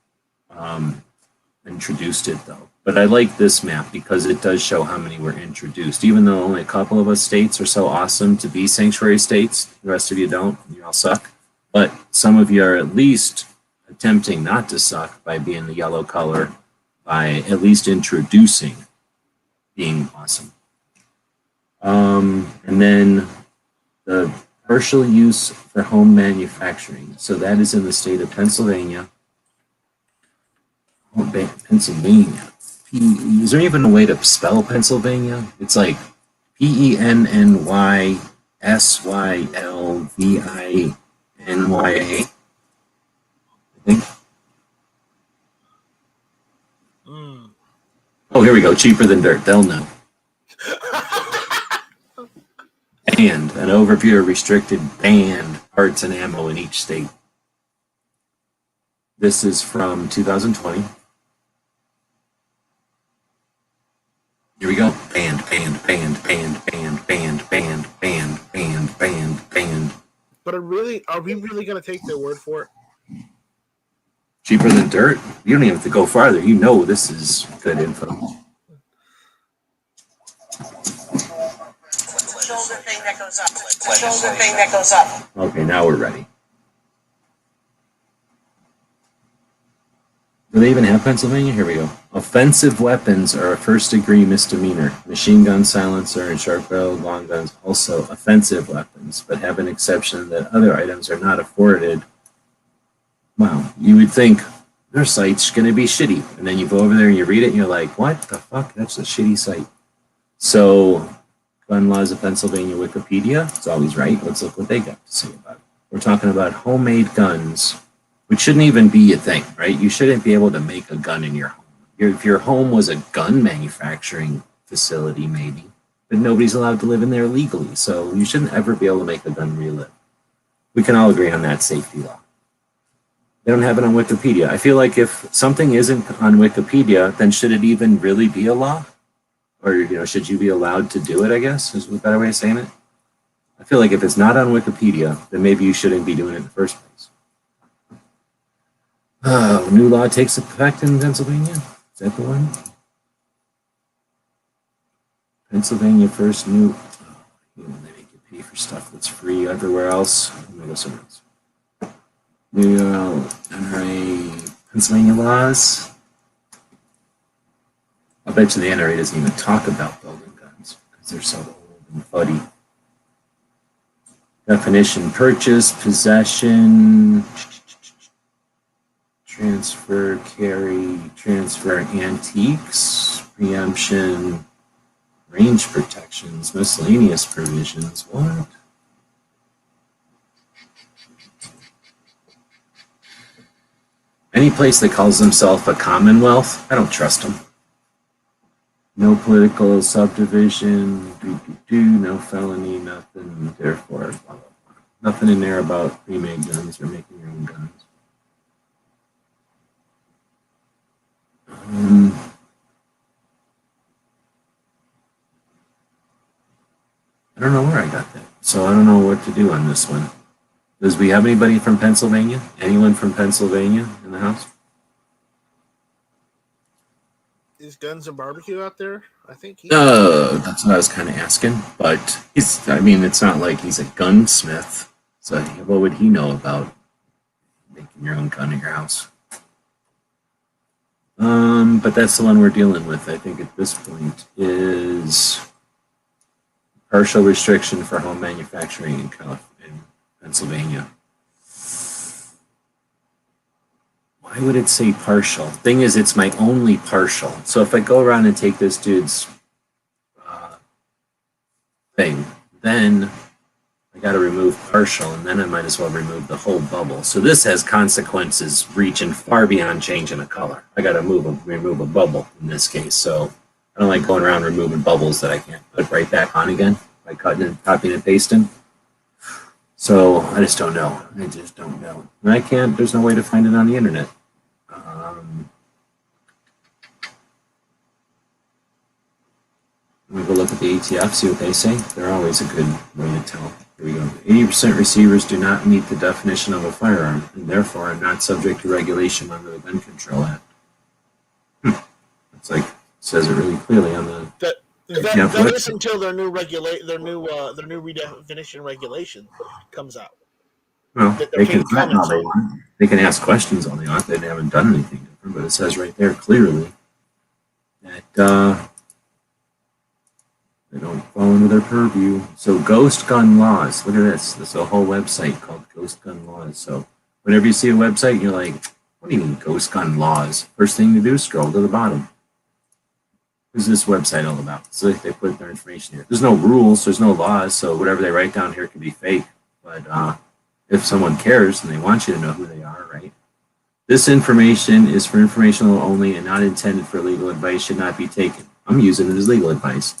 introduced it, though. But I like this map because it does show how many were introduced. Even though only a couple of us states are so awesome to be sanctuary states, the rest of you don't, and you all suck. But some of you are at least attempting not to suck by being the yellow color, by at least introducing being awesome. And then the partial use for home manufacturing. So that is in the state of Pennsylvania. Oh, Pennsylvania. Is there even a way to spell Pennsylvania? It's like PENNYSYLVINYA. I think. Oh, here we go. Cheaper than dirt. They'll know. And an overview of restricted banned parts and ammo in each state. This is from 2020. Here we go. Banned. But are we really going to take their word for it? Cheaper than dirt? You don't even have to go farther. You know this is good info. Shoulder thing that goes up. Shoulder thing that goes up. Okay, now we're ready. Do they even have Pennsylvania? Here we go. Offensive weapons are a first-degree misdemeanor. Machine gun, silencer, and sharp-barreled long guns also offensive weapons, but have an exception that other items are not afforded. Wow, you would think their site's going to be shitty, and then you go over there and you read it, and you're like, what the fuck? That's a shitty site. So, Gun Laws of Pennsylvania Wikipedia, it's always right. Let's look what they got to say about it. We're talking about homemade guns, which shouldn't even be a thing, right? You shouldn't be able to make a gun in your home. If your home was a gun manufacturing facility, maybe, but nobody's allowed to live in there legally, so you shouldn't ever be able to make a gun where you live. We can all agree on that safety law. They don't have it on Wikipedia. I feel like if something isn't on Wikipedia, then should it even really be a law? Or, should you be allowed to do it, I guess, is a better way of saying it. I feel like if it's not on Wikipedia, then maybe you shouldn't be doing it in the first place. New law takes effect in Pennsylvania. Is that the one? Pennsylvania first new. They make you pay for stuff that's free everywhere else. I'm gonna go somewhere else. New NRA Pennsylvania laws. I bet you the NRA doesn't even talk about building guns because they're so old and fuddy. Definition: purchase, possession, transfer, carry, transfer antiques, preemption, range protections, miscellaneous provisions. What? Any place that calls themselves a commonwealth, I don't trust them. No political subdivision, no felony, nothing, therefore, blah, blah, blah. Nothing in there about pre-made guns or making your own guns. I don't know where I got that, so I don't know what to do on this one. Does we have anybody from Pennsylvania? Anyone from Pennsylvania in the house? Is Guns and Barbecue out there? I think that's what I was kind of asking, but it's not like he's a gunsmith, so what would he know about making your own gun in your house? But that's the one we're dealing with, I think, at this point, is partial restriction for home manufacturing in Pennsylvania. Why would it say partial? Thing is, it's my only partial. So if I go around and take this dude's thing, then I got to remove partial, and then I might as well remove the whole bubble. So this has consequences reaching far beyond changing a color. I got to remove a bubble in this case. So I don't like going around removing bubbles that I can't put right back on again by copying and pasting. So I just don't know. And there's no way to find it on the internet. We go look at the ATF, see what they say. They're always a good way to tell. Here we go. 80% receivers do not meet the definition of a firearm, and therefore are not subject to regulation under the Gun Control Act. It's like, it says it really clearly on the that is until their new redefinition regulation comes out. Well, they can threaten all they want. They can ask questions all they want. They haven't done anything different, but it says right there clearly that they don't fall under their purview. So ghost gun laws. Look at this. There's a whole website called Ghost Gun Laws. So whenever you see a website, you're like, what do you mean ghost gun laws? First thing to do is scroll to the bottom. What's this website all about? So they put their information here. There's no rules. There's no laws. So whatever they write down here can be fake. But if someone cares and they want you to know who they are, right? This information is for informational only and not intended for legal advice, should not be taken. I'm using it as legal advice.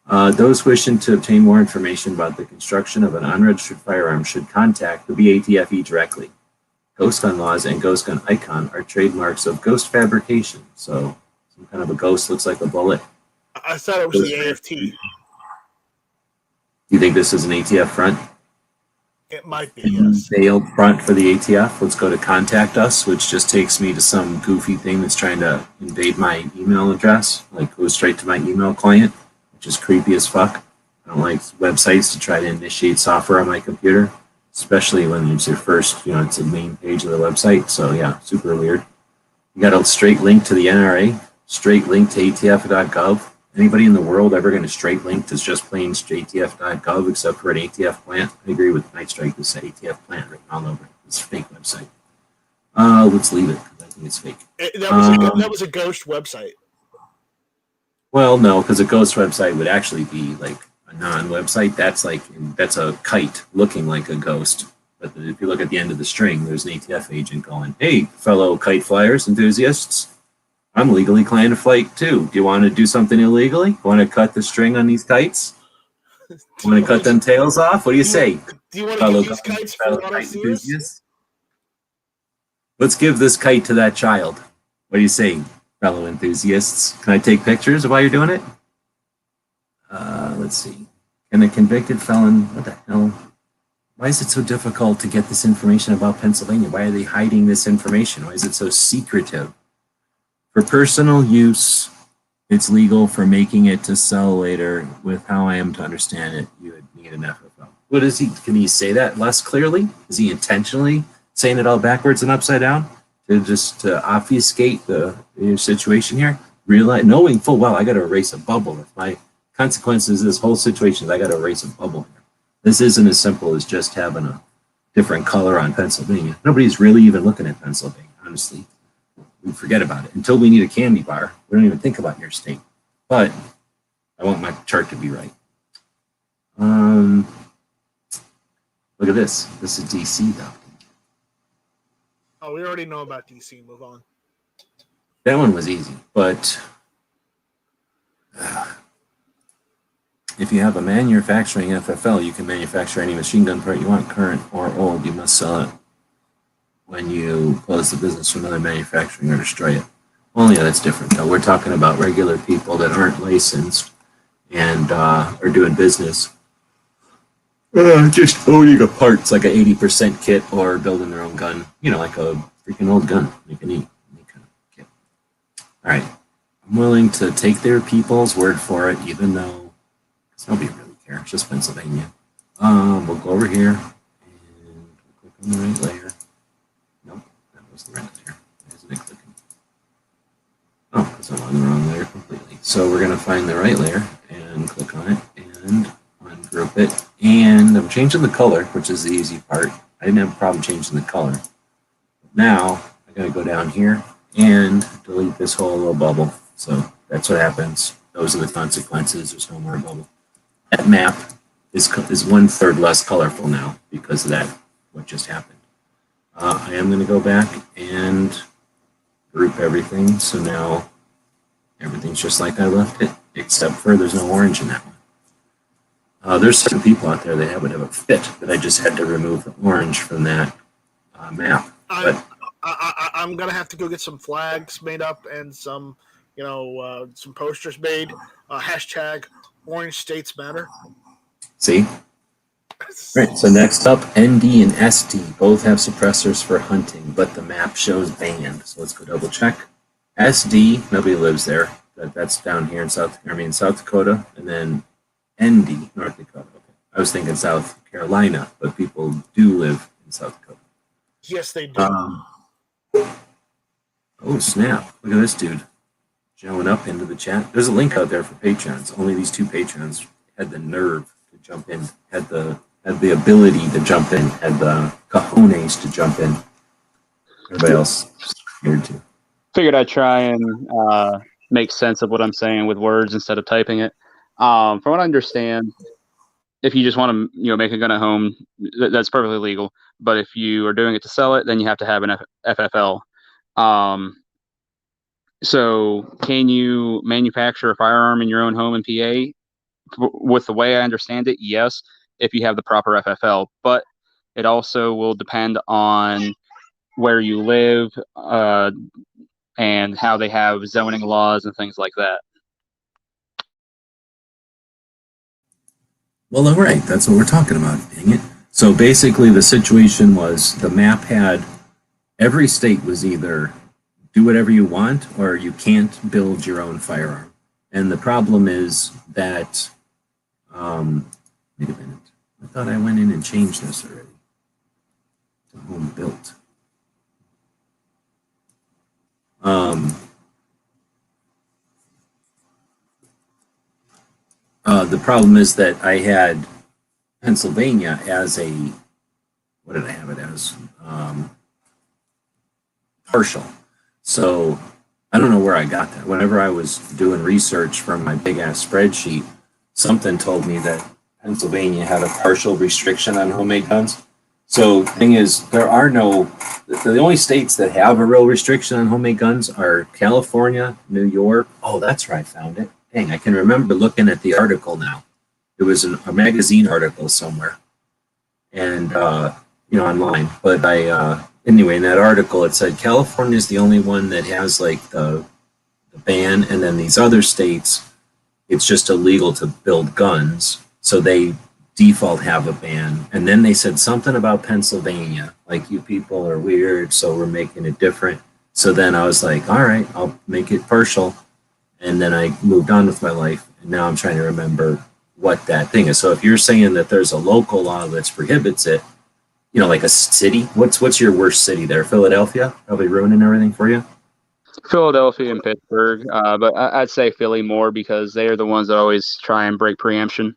Those wishing to obtain more information about the construction of an unregistered firearm should contact the BATFE directly. Ghost gun laws and ghost gun icon are trademarks of ghost fabrication. So some kind of a ghost looks like a bullet. I thought it was the AFT. You think this is an ATF front? It might be, yes. Veiled front for the ATF. Let's go to contact us, which just takes me to some goofy thing that's trying to invade my email address, like goes straight to my email client, which is creepy as fuck. I don't like websites to try to initiate software on my computer, especially when it's your first, it's the main page of the website. So yeah, super weird. You got a straight link to the NRA, straight link to ATF.gov. Anybody in the world ever going to straight link to just plain ATF.gov except for an ATF plant? I agree with Night Strike who said ATF plant written all over it. It's a fake website. Let's leave it because I think it's fake. That was a ghost website. Well, no, because a ghost website would actually be like a non-website. That's a kite looking like a ghost. But if you look at the end of the string, there's an ATF agent going, "Hey, fellow kite flyers enthusiasts, I'm legally flying a flight too. Do you want to do something illegally? Want to cut the string on these kites? Want to cut them tails off? What do you say, Do you want to fellow get these kites for fellow one kite of enthusiasts? Let's give this kite to that child. What do you say, fellow enthusiasts? Can I take pictures of while you're doing it? Let's see. Can a convicted felon, what the hell? Why is it so difficult to get this information about Pennsylvania? Why are they hiding this information? Why is it so secretive? For personal use, it's legal. For making it to sell later, with how I am to understand it, you would need an FFL. What is he? Can he say that less clearly? Is he intentionally saying it all backwards and upside down to obfuscate the situation here? Knowing full well I got to erase a bubble. If my consequences of this whole situation is I got to erase a bubble here. This isn't as simple as just having a different color on Pennsylvania. Nobody's really even looking at Pennsylvania, honestly. We forget about it. Until we need a candy bar, we don't even think about your state. But I want my chart to be right. Look at this. This is DC, though. Oh, we already know about DC. Move on. That one was easy, but if you have a manufacturing FFL, you can manufacture any machine gun part you want, current or old. You must sell it when you close the business to another manufacturing or destroy it. Well, yeah, that's different, though. We're talking about regular people that aren't licensed and are doing business. Just owning a parts like an 80% kit or building their own gun, like a freaking old gun, like a neat kind of kit. All right. I'm willing to take their people's word for it, even though nobody really cares. It's just Pennsylvania. We'll go over here and click on the right layer. Nope, that was the right layer. Why isn't it clicking? Oh, because I'm on the wrong layer completely. So we're going to find the right layer and click on it and ungroup it. And I'm changing the color, which is the easy part. I didn't have a problem changing the color. Now I got to go down here and delete this whole little bubble. So that's what happens. Those are the consequences. There's no more bubble. That map is 1/3 less colorful now because of that, what just happened. I am going to go back and group everything. So now everything's just like I left it, except for there's no orange in that one. There's certain people out there that would have a fit, but I just had to remove the orange from that map. I'm going to have to go get some flags made up and some, some posters made. Hashtag Orange States Matter. See? Right, so next up, ND and SD both have suppressors for hunting, but the map shows banned. So let's go double check. SD, nobody lives there. That's down here in South Dakota, and then ND, North Dakota. Okay. I was thinking South Carolina, but people do live in South Dakota. Yes, they do. Oh, snap. Look at this dude showing up into the chat. There's a link out there for patrons. Only these two patrons had the nerve to jump in, had the ability to jump in, had the cojones to jump in. Everybody else scared to. Figured I'd try and make sense of what I'm saying with words instead of typing it. From what I understand, if you just want to, make a gun at home, that's perfectly legal. But if you are doing it to sell it, then you have to have an FFL. So can you manufacture a firearm in your own home in PA? With the way I understand it, yes, if you have the proper FFL. But it also will depend on where you live and how they have zoning laws and things like that. Well, all right, that's what we're talking about, dang it. So basically the situation was the map had every state was either do whatever you want or you can't build your own firearm. And the problem is that, wait a minute, I thought I went in and changed this already to home built. The problem is that I had Pennsylvania as a, what did I have it as? Partial. So I don't know where I got that. Whenever I was doing research from my big ass spreadsheet, something told me that Pennsylvania had a partial restriction on homemade guns. So the thing is, there are no, the only states that have a real restriction on homemade guns are California, New York. Oh, that's where I found it. Dang, I can remember looking at the article now. It was a magazine article somewhere, and online. But anyway, in that article, it said California is the only one that has like the ban, and then these other states, it's just illegal to build guns, so they default have a ban. And then they said something about Pennsylvania, like you people are weird, so we're making it different. So then I was like, all right, I'll make it partial. And then I moved on with my life, and now I'm trying to remember what that thing is. So if you're saying that there's a local law that prohibits it, like a city, what's your worst city there? Philadelphia? Probably ruining everything for you? Philadelphia and Pittsburgh, but I'd say Philly more because they are the ones that always try and break preemption.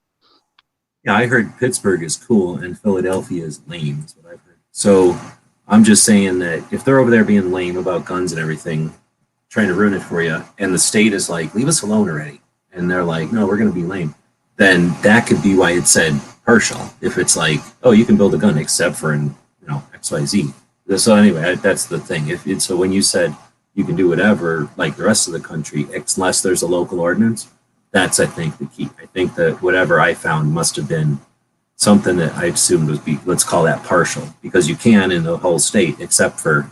Yeah, I heard Pittsburgh is cool and Philadelphia is lame, is what I've heard. So I'm just saying that if they're over there being lame about guns and everything, trying to ruin it for you, and the state is like, leave us alone already, and they're like, no, we're going to be lame, then that could be why it said partial. If it's like, oh, you can build a gun except for in XYZ. So anyway, that's the thing. So when you said you can do whatever like the rest of the country, unless there's a local ordinance, that's, I think, the key. I think that whatever I found must have been something that I assumed was, let's call that partial, because you can in the whole state, except for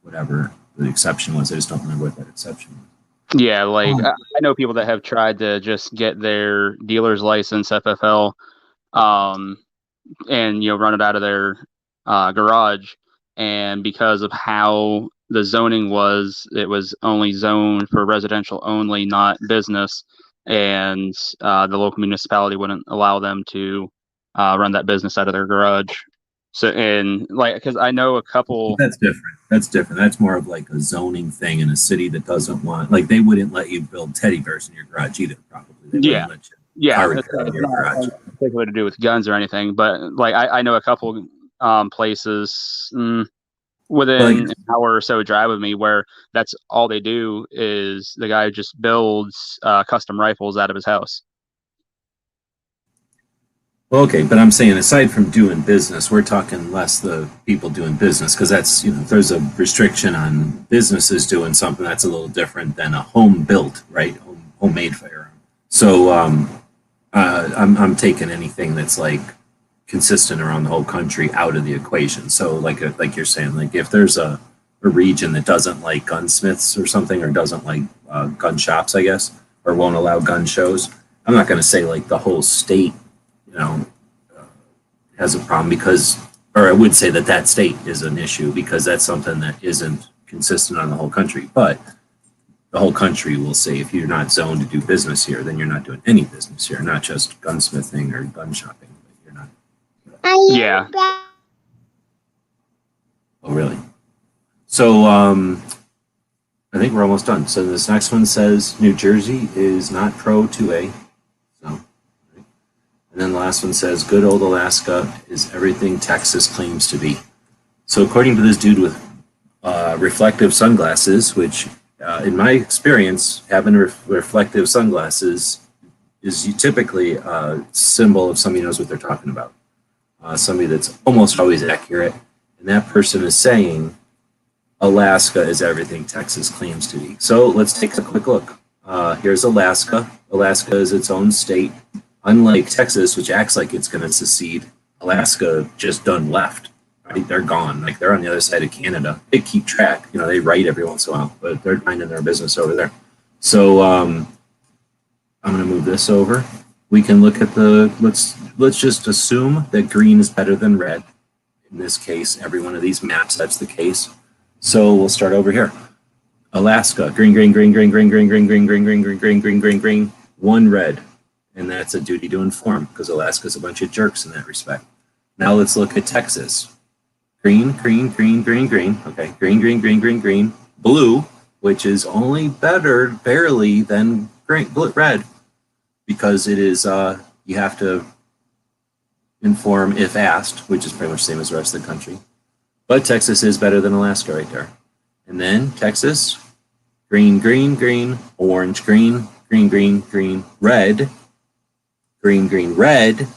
whatever the exception was. I just don't remember what that exception was. Yeah, like I know people that have tried to just get their dealer's license, FFL, and run it out of their garage, and because of how the zoning was, it was only zoned for residential only, not business. And the local municipality wouldn't allow them to run that business out of their garage. So, and like, because I know a couple. That's different. That's more of like a zoning thing in a city that doesn't want, like, they wouldn't let you build teddy bears in your garage either, probably. They Yeah. Let you It's not particular to do with guns or anything, but like I know a couple places within an hour or so drive of me where that's all they do is the guy just builds custom rifles out of his house. Well, okay, but I'm saying aside from doing business, we're talking less the people doing business, because that's, if there's a restriction on businesses doing something, that's a little different than a home built, right? Homemade firearm. So I'm taking anything that's like consistent around the whole country out of the equation. So like you're saying, like if there's a region that doesn't like gunsmiths or something, or doesn't like gun shops, I guess, or won't allow gun shows, I'm not going to say like the whole state, has a problem, or I would say that state is an issue, because that's something that isn't consistent on the whole country. But the whole country will say, if you're not zoned to do business here, then you're not doing any business here, not just gunsmithing or gun shopping. You're not. Yeah. Oh, really? So I think we're almost done. So this next one says New Jersey is not pro 2A. So, and then the last one says good old Alaska is everything Texas claims to be. So according to this dude with reflective sunglasses, which in my experience, having reflective sunglasses is typically a symbol of somebody who knows what they're talking about. Somebody that's almost always accurate. And that person is saying Alaska is everything Texas claims to be. So let's take a quick look. Here's Alaska. Alaska is its own state. Unlike Texas, which acts like it's going to secede, Alaska just done left. Right? They're gone. Like, they're on the other side of Canada. They keep track. They write every once in a while, but they're minding their business over there. So I'm going to move this over. We can look at let's just assume that green is better than red. In this case, every one of these maps, that's the case. So we'll start over here. Alaska, green, green, green, green, green, green, green, green, green, green, green, green, green, green, green, one red. And that's a duty to inform, because Alaska's a bunch of jerks in that respect. Now let's look at Texas. Green, green, green, green, green. Okay, green, green, green, green, green. Blue, which is only better, barely, than red, because it is, you have to inform if asked, which is pretty much the same as the rest of the country. But Texas is better than Alaska right there. And then Texas, green, green, green, orange, green, green, green, green, red, green, green, red,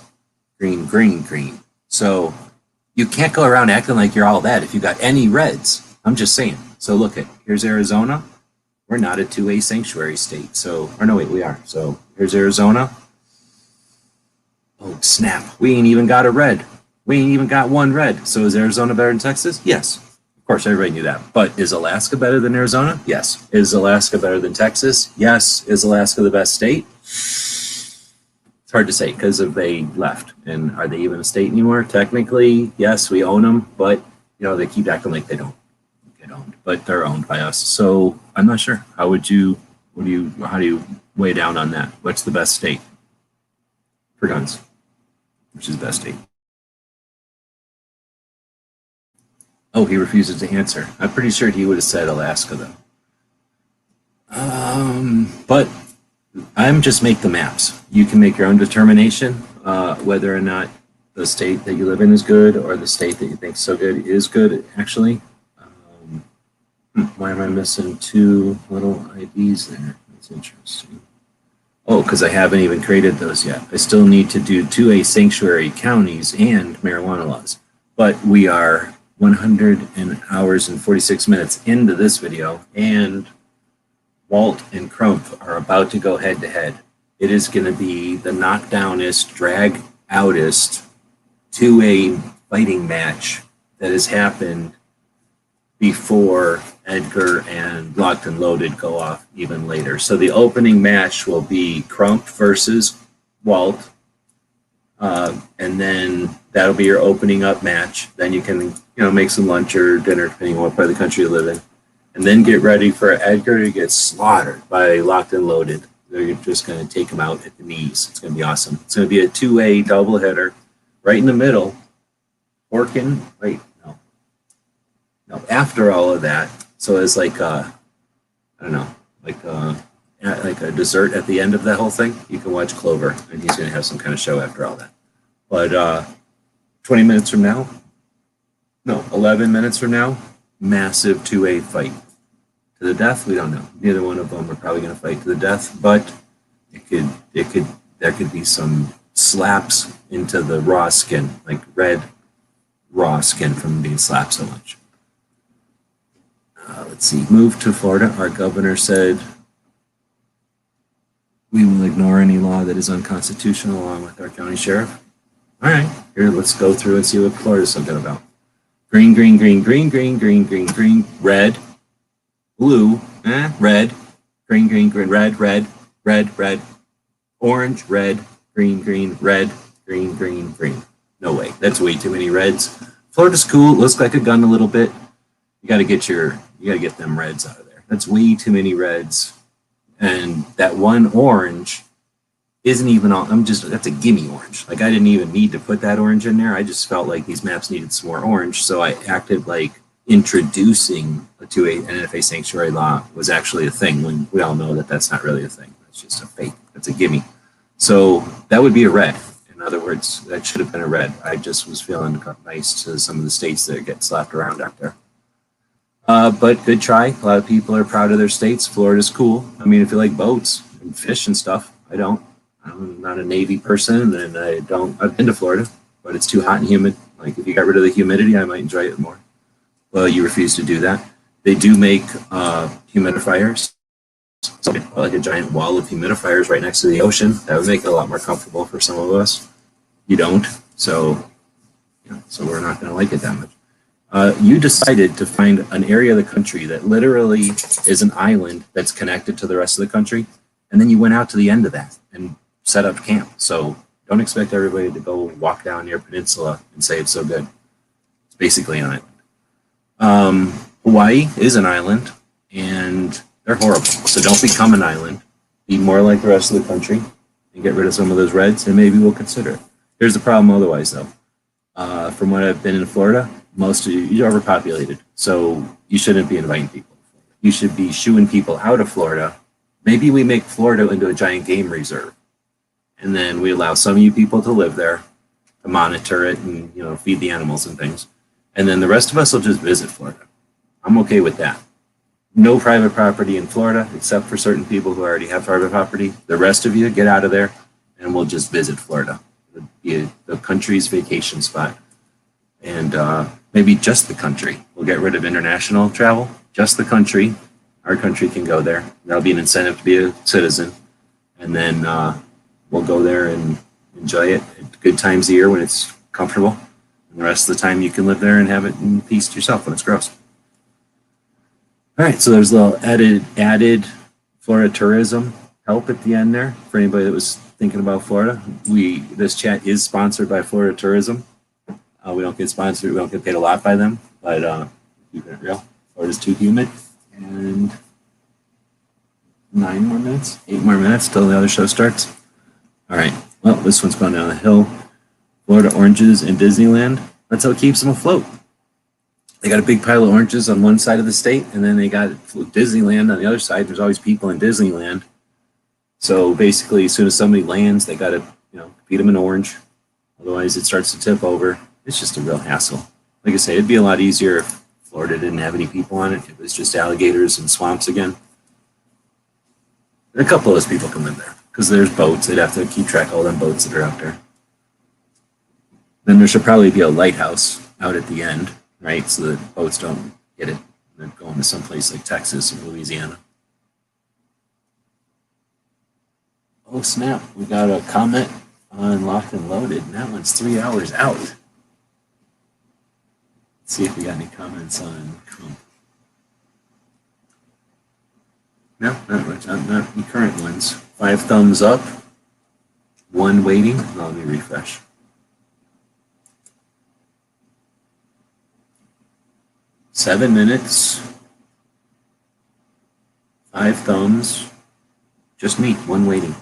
green, green, green. So you can't go around acting like you're all that if you got any reds. I'm just saying. So look at, here's Arizona. We're not a 2A sanctuary state. So, or no, wait, we are. So here's Arizona. Oh, snap. We ain't even got a red. We ain't even got one red. So is Arizona better than Texas? Yes. Of course, everybody knew that. But is Alaska better than Arizona? Yes. Is Alaska better than Texas? Yes. Is Alaska the best state? It's hard to say because they left. And are they even a state anymore? Technically, yes, we own them, but you know, they keep acting like they don't get owned, but they're owned by us. So I'm not sure. How do you weigh down on that? What's the best state for guns? Which is the best state? Oh, he refuses to answer. I'm pretty sure he would have said Alaska though. But I'm just make the maps. You can make your own determination whether or not the state that you live in is good or the state that you think is so good is good, actually. Why am I missing two little IDs there? That's interesting. Oh, because I haven't even created those yet. I still need to do 2A sanctuary counties and marijuana laws. But we are 100 hours and 46 minutes into this video, and Walt and Crump are about to go head to head. It is going to be the knockdownest, drag outest 2A fighting match that has happened before Edgar and Locked and Loaded go off even later. So the opening match will be Crump versus Walt, and then that'll be your opening up match. Then you can, make some lunch or dinner depending on what part of the country you live in, and then get ready for Edgar to get slaughtered by Locked and Loaded. They're just going to take him out at the knees. It's going to be awesome. It's going to be a 2A double hitter right in the middle. After all of that, so as like a dessert at the end of that whole thing, you can watch Clover, and he's going to have some kind of show after all that. But 20 minutes from now, 11 minutes from now, massive 2A fight to the death. We don't know. Neither one of them are probably going to fight to the death, but there could be some slaps into the raw skin, like red raw skin from being slapped so much. Let's see. Move to Florida. Our governor said we will ignore any law that is unconstitutional, along with our county sheriff. All right, here, let's go through and see what Florida's so good about. Green, green, green, green, green, green, green, green, red, blue, red, green, green, green, red, red, red, red, orange, red, green, green, red, green, green, green. No way. That's way too many reds. Florida's cool. Looks like a gun a little bit. You got to get them reds out of there. That's way too many reds. And that one orange isn't even all, that's a gimme orange. Like, I didn't even need to put that orange in there. I just felt like these maps needed some more orange. So I acted like introducing a 2A NFA sanctuary law was actually a thing, when we all know that that's not really a thing. It's just a fake. It's a gimme. So that would be a red. In other words, that should have been a red. I just was feeling nice to some of the states that get slapped around out there. But good try. A lot of people are proud of their states. Florida's cool. I mean, if you like boats and fish and stuff, I don't. I'm not a Navy person, and I've been to Florida, but it's too hot and humid. Like, if you got rid of the humidity, I might enjoy it more. Well, you refuse to do that. They do make humidifiers. So like a giant wall of humidifiers right next to the ocean. That would make it a lot more comfortable for some of us. You don't, so we're not going to like it that much. You decided to find an area of the country that literally is an island that's connected to the rest of the country, and then you went out to the end of that and set up camp. So don't expect everybody to go walk down your peninsula and say it's so good. It's basically an island. Hawaii is an island, and they're horrible. So don't become an island. Be more like the rest of the country and get rid of some of those reds, and maybe we'll consider it. Here's the problem otherwise, though. From what I've been in Florida, most of you're overpopulated, so you shouldn't be inviting people. you should be shooing people out of Florida. Maybe we make Florida into a giant game reserve. And then we allow some of you people to live there, to monitor it and, you know, feed the animals and things. And then the rest of us will just visit Florida. I'm okay with that. No private property in Florida, except for certain people who already have private property. The rest of you get out of there and we'll just visit Florida. It'll be the country's vacation spot. And maybe just the country. We'll get rid of international travel. Just the country. Our country can go there. That'll be an incentive to be a citizen. And then we'll go there and enjoy it at good times of year when it's comfortable. And the rest of the time you can live there and have it in peace to yourself when it's gross. All right, so there's a little added Florida tourism help at the end there for anybody that was thinking about Florida. This chat is sponsored by Florida Tourism. We don't get sponsored, we don't get paid a lot by them, but keeping it real. Florida's too humid. And 8 more minutes till the other show starts. All right, well, this one's going down the hill. Florida oranges in Disneyland. That's how it keeps them afloat. They got a big pile of oranges on one side of the state, and then they got Disneyland on the other side. There's always people in Disneyland. So basically, as soon as somebody lands, they got to, you know, feed them an orange. Otherwise, it starts to tip over. It's just a real hassle. Like I say, it'd be a lot easier if Florida didn't have any people on it. It was just alligators and swamps again. And a couple of those people can live there because there's boats. They'd have to keep track of all them boats that are out there. Then there should probably be a lighthouse out at the end, right? So that boats don't get it. They're going to someplace like Texas or Louisiana. Oh, snap. We got a comment on Locked and Loaded, and that one's 3 hours out. Let's see if we got any comments on Trump. No, not much. Not the current ones. 5 thumbs up. 1 waiting. Let me refresh. Seven minutes. 5 thumbs. Just me. 1 waiting.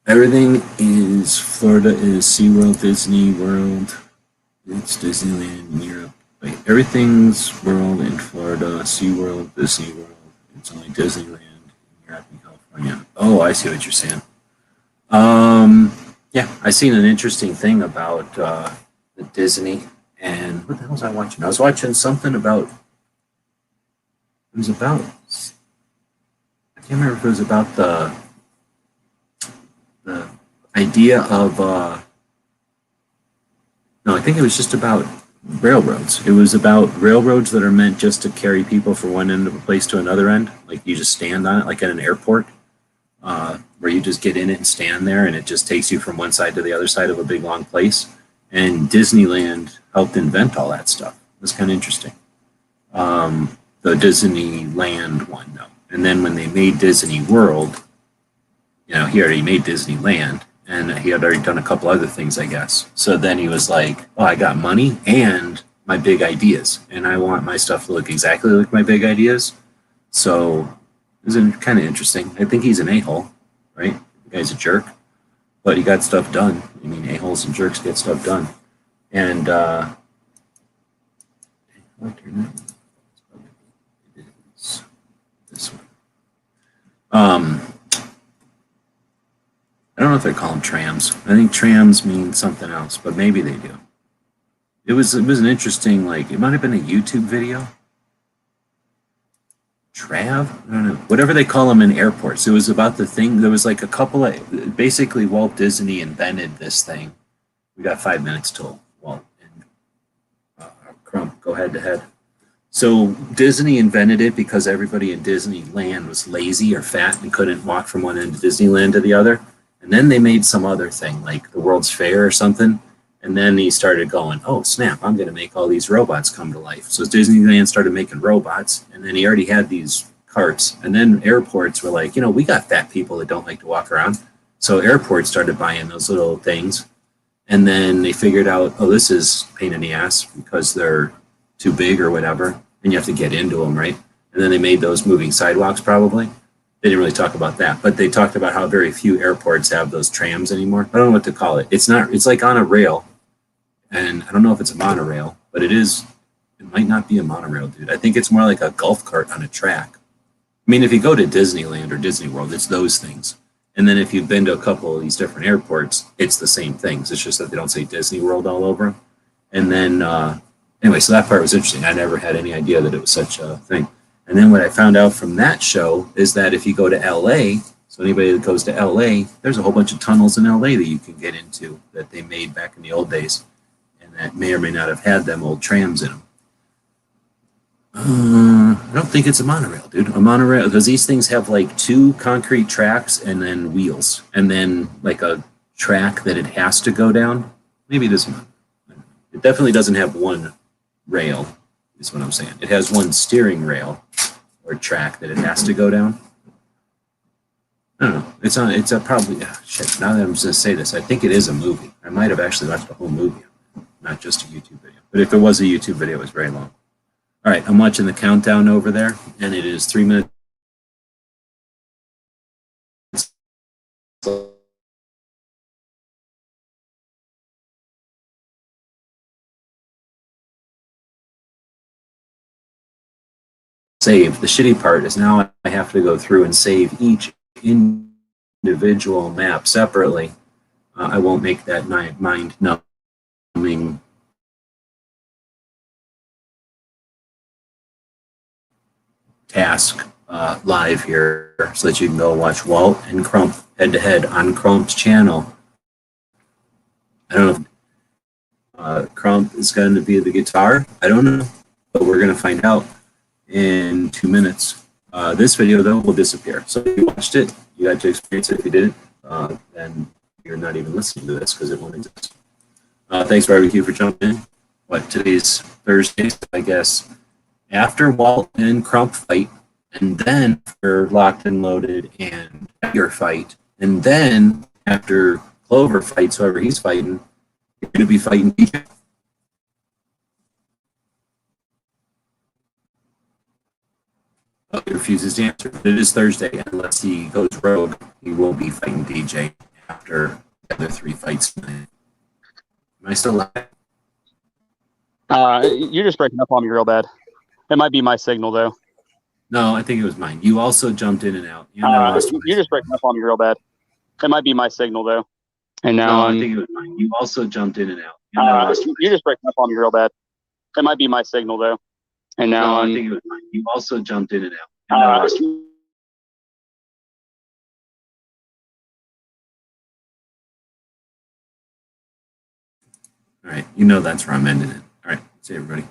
Everything is Florida is SeaWorld, Disney World. It's Disneyland in Europe. Wait, everything's world in Florida, SeaWorld, Disney World. It's only Disneyland in Europe and California. Oh, I see what you're saying. Yeah, I seen an interesting thing about the Disney. And what the hell was I watching? I was watching something about. It was about. I can't remember if it was about the idea of. No, I think it was just about railroads. It was about railroads that are meant just to carry people from one end of a place to another end. Like you just stand on it, like at an airport, where you just get in it and stand there, and it just takes you from one side to the other side of a big long place. And Disneyland helped invent all that stuff. It was kind of interesting. The Disneyland one, though. And then when they made Disney World, you know, he already made Disneyland, and he had already done a couple other things, I guess. So then he was like, oh, I got money and my big ideas, and I want my stuff to look exactly like my big ideas. So it was kind of interesting. I think he's an a-hole, right? The guy's a jerk, but he got stuff done. I mean, a-holes and jerks get stuff done. And this one. I don't know if they call them trams. I think trams mean something else, but maybe they do. It was an interesting, like, it might have been a YouTube video. Trav? I don't know. Whatever they call them in airports. It was about the thing. There was like a couple of, basically Walt Disney invented this thing. We got 5 minutes till Walt and Crump go head to head. So Disney invented it because everybody in Disneyland was lazy or fat and couldn't walk from one end of Disneyland to the other. And then they made some other thing, like the World's Fair or something. And then he started going, oh, snap, I'm going to make all these robots come to life. So Disneyland started making robots, and then he already had these carts. And then airports were like, you know, we got fat people that don't like to walk around. So airports started buying those little things. And then they figured out, oh, this is a pain in the ass because they're too big or whatever. And you have to get into them, right? And then they made those moving sidewalks probably. They didn't really talk about that, but they talked about how very few airports have those trams anymore. I don't know what to call it. It's like on a rail. And I don't know if it's a monorail, but it's It might not be a monorail, dude. I think it's more like a golf cart on a track. I mean, if you go to Disneyland or Disney World, it's those things. And then if you've been to a couple of these different airports, it's the same things. It's just that they don't say Disney World all over them. And then, anyway, so that part was interesting. I never had any idea that it was such a thing. And then what I found out from that show is that if you go to LA, so anybody that goes to LA, there's a whole bunch of tunnels in LA that you can get into that they made back in the old days. And that may or may not have had them old trams in them. I don't think it's a monorail, dude. A monorail, because these things have like 2 concrete tracks and then wheels, and then like a track that it has to go down. Maybe it isn't. It definitely doesn't have one rail, is what I'm saying. It has one steering rail or track that it has to go down. I don't know. It's a probably, shit, now that I'm just going to say this, I think it is a movie. I might have actually watched a whole movie, not just a YouTube video. But if it was a YouTube video, it was very long. All right, I'm watching the countdown over there, and it is 3 minutes. Save. The shitty part is now I have to go through and save each individual map separately. I won't make that mind-numbing task live here so that you can go watch Walt and Crump head-to-head on Crump's channel. I don't know if Crump is going to be the guitar. I don't know, but we're going to find out in 2 minutes. This video, though, will disappear. So if you watched it, you got to experience it. If you didn't, then you're not even listening to this because it won't exist. Thanks, Barbecue, for jumping in. What, today's Thursday, so I guess after Walt and Crump fight, and then after Locked and Loaded and your fight, and then after Clover fights whoever he's fighting, you're going to be fighting DJ. Oh, he refuses to answer. It is Thursday, unless he goes rogue, he will be fighting DJ after the other 3 fights. Am I still live? You're just breaking up on me real bad. It might be my signal, though. No, I think it was mine. You also jumped in and out. You're just breaking up on me real bad. It might be my signal, though. And now I think it was mine. You also jumped in and out. You're just breaking up on me real bad. It might be my signal, though. And now I think it was mine. You also jumped in and out. All right. You know that's where I'm ending it. All right. See you, everybody.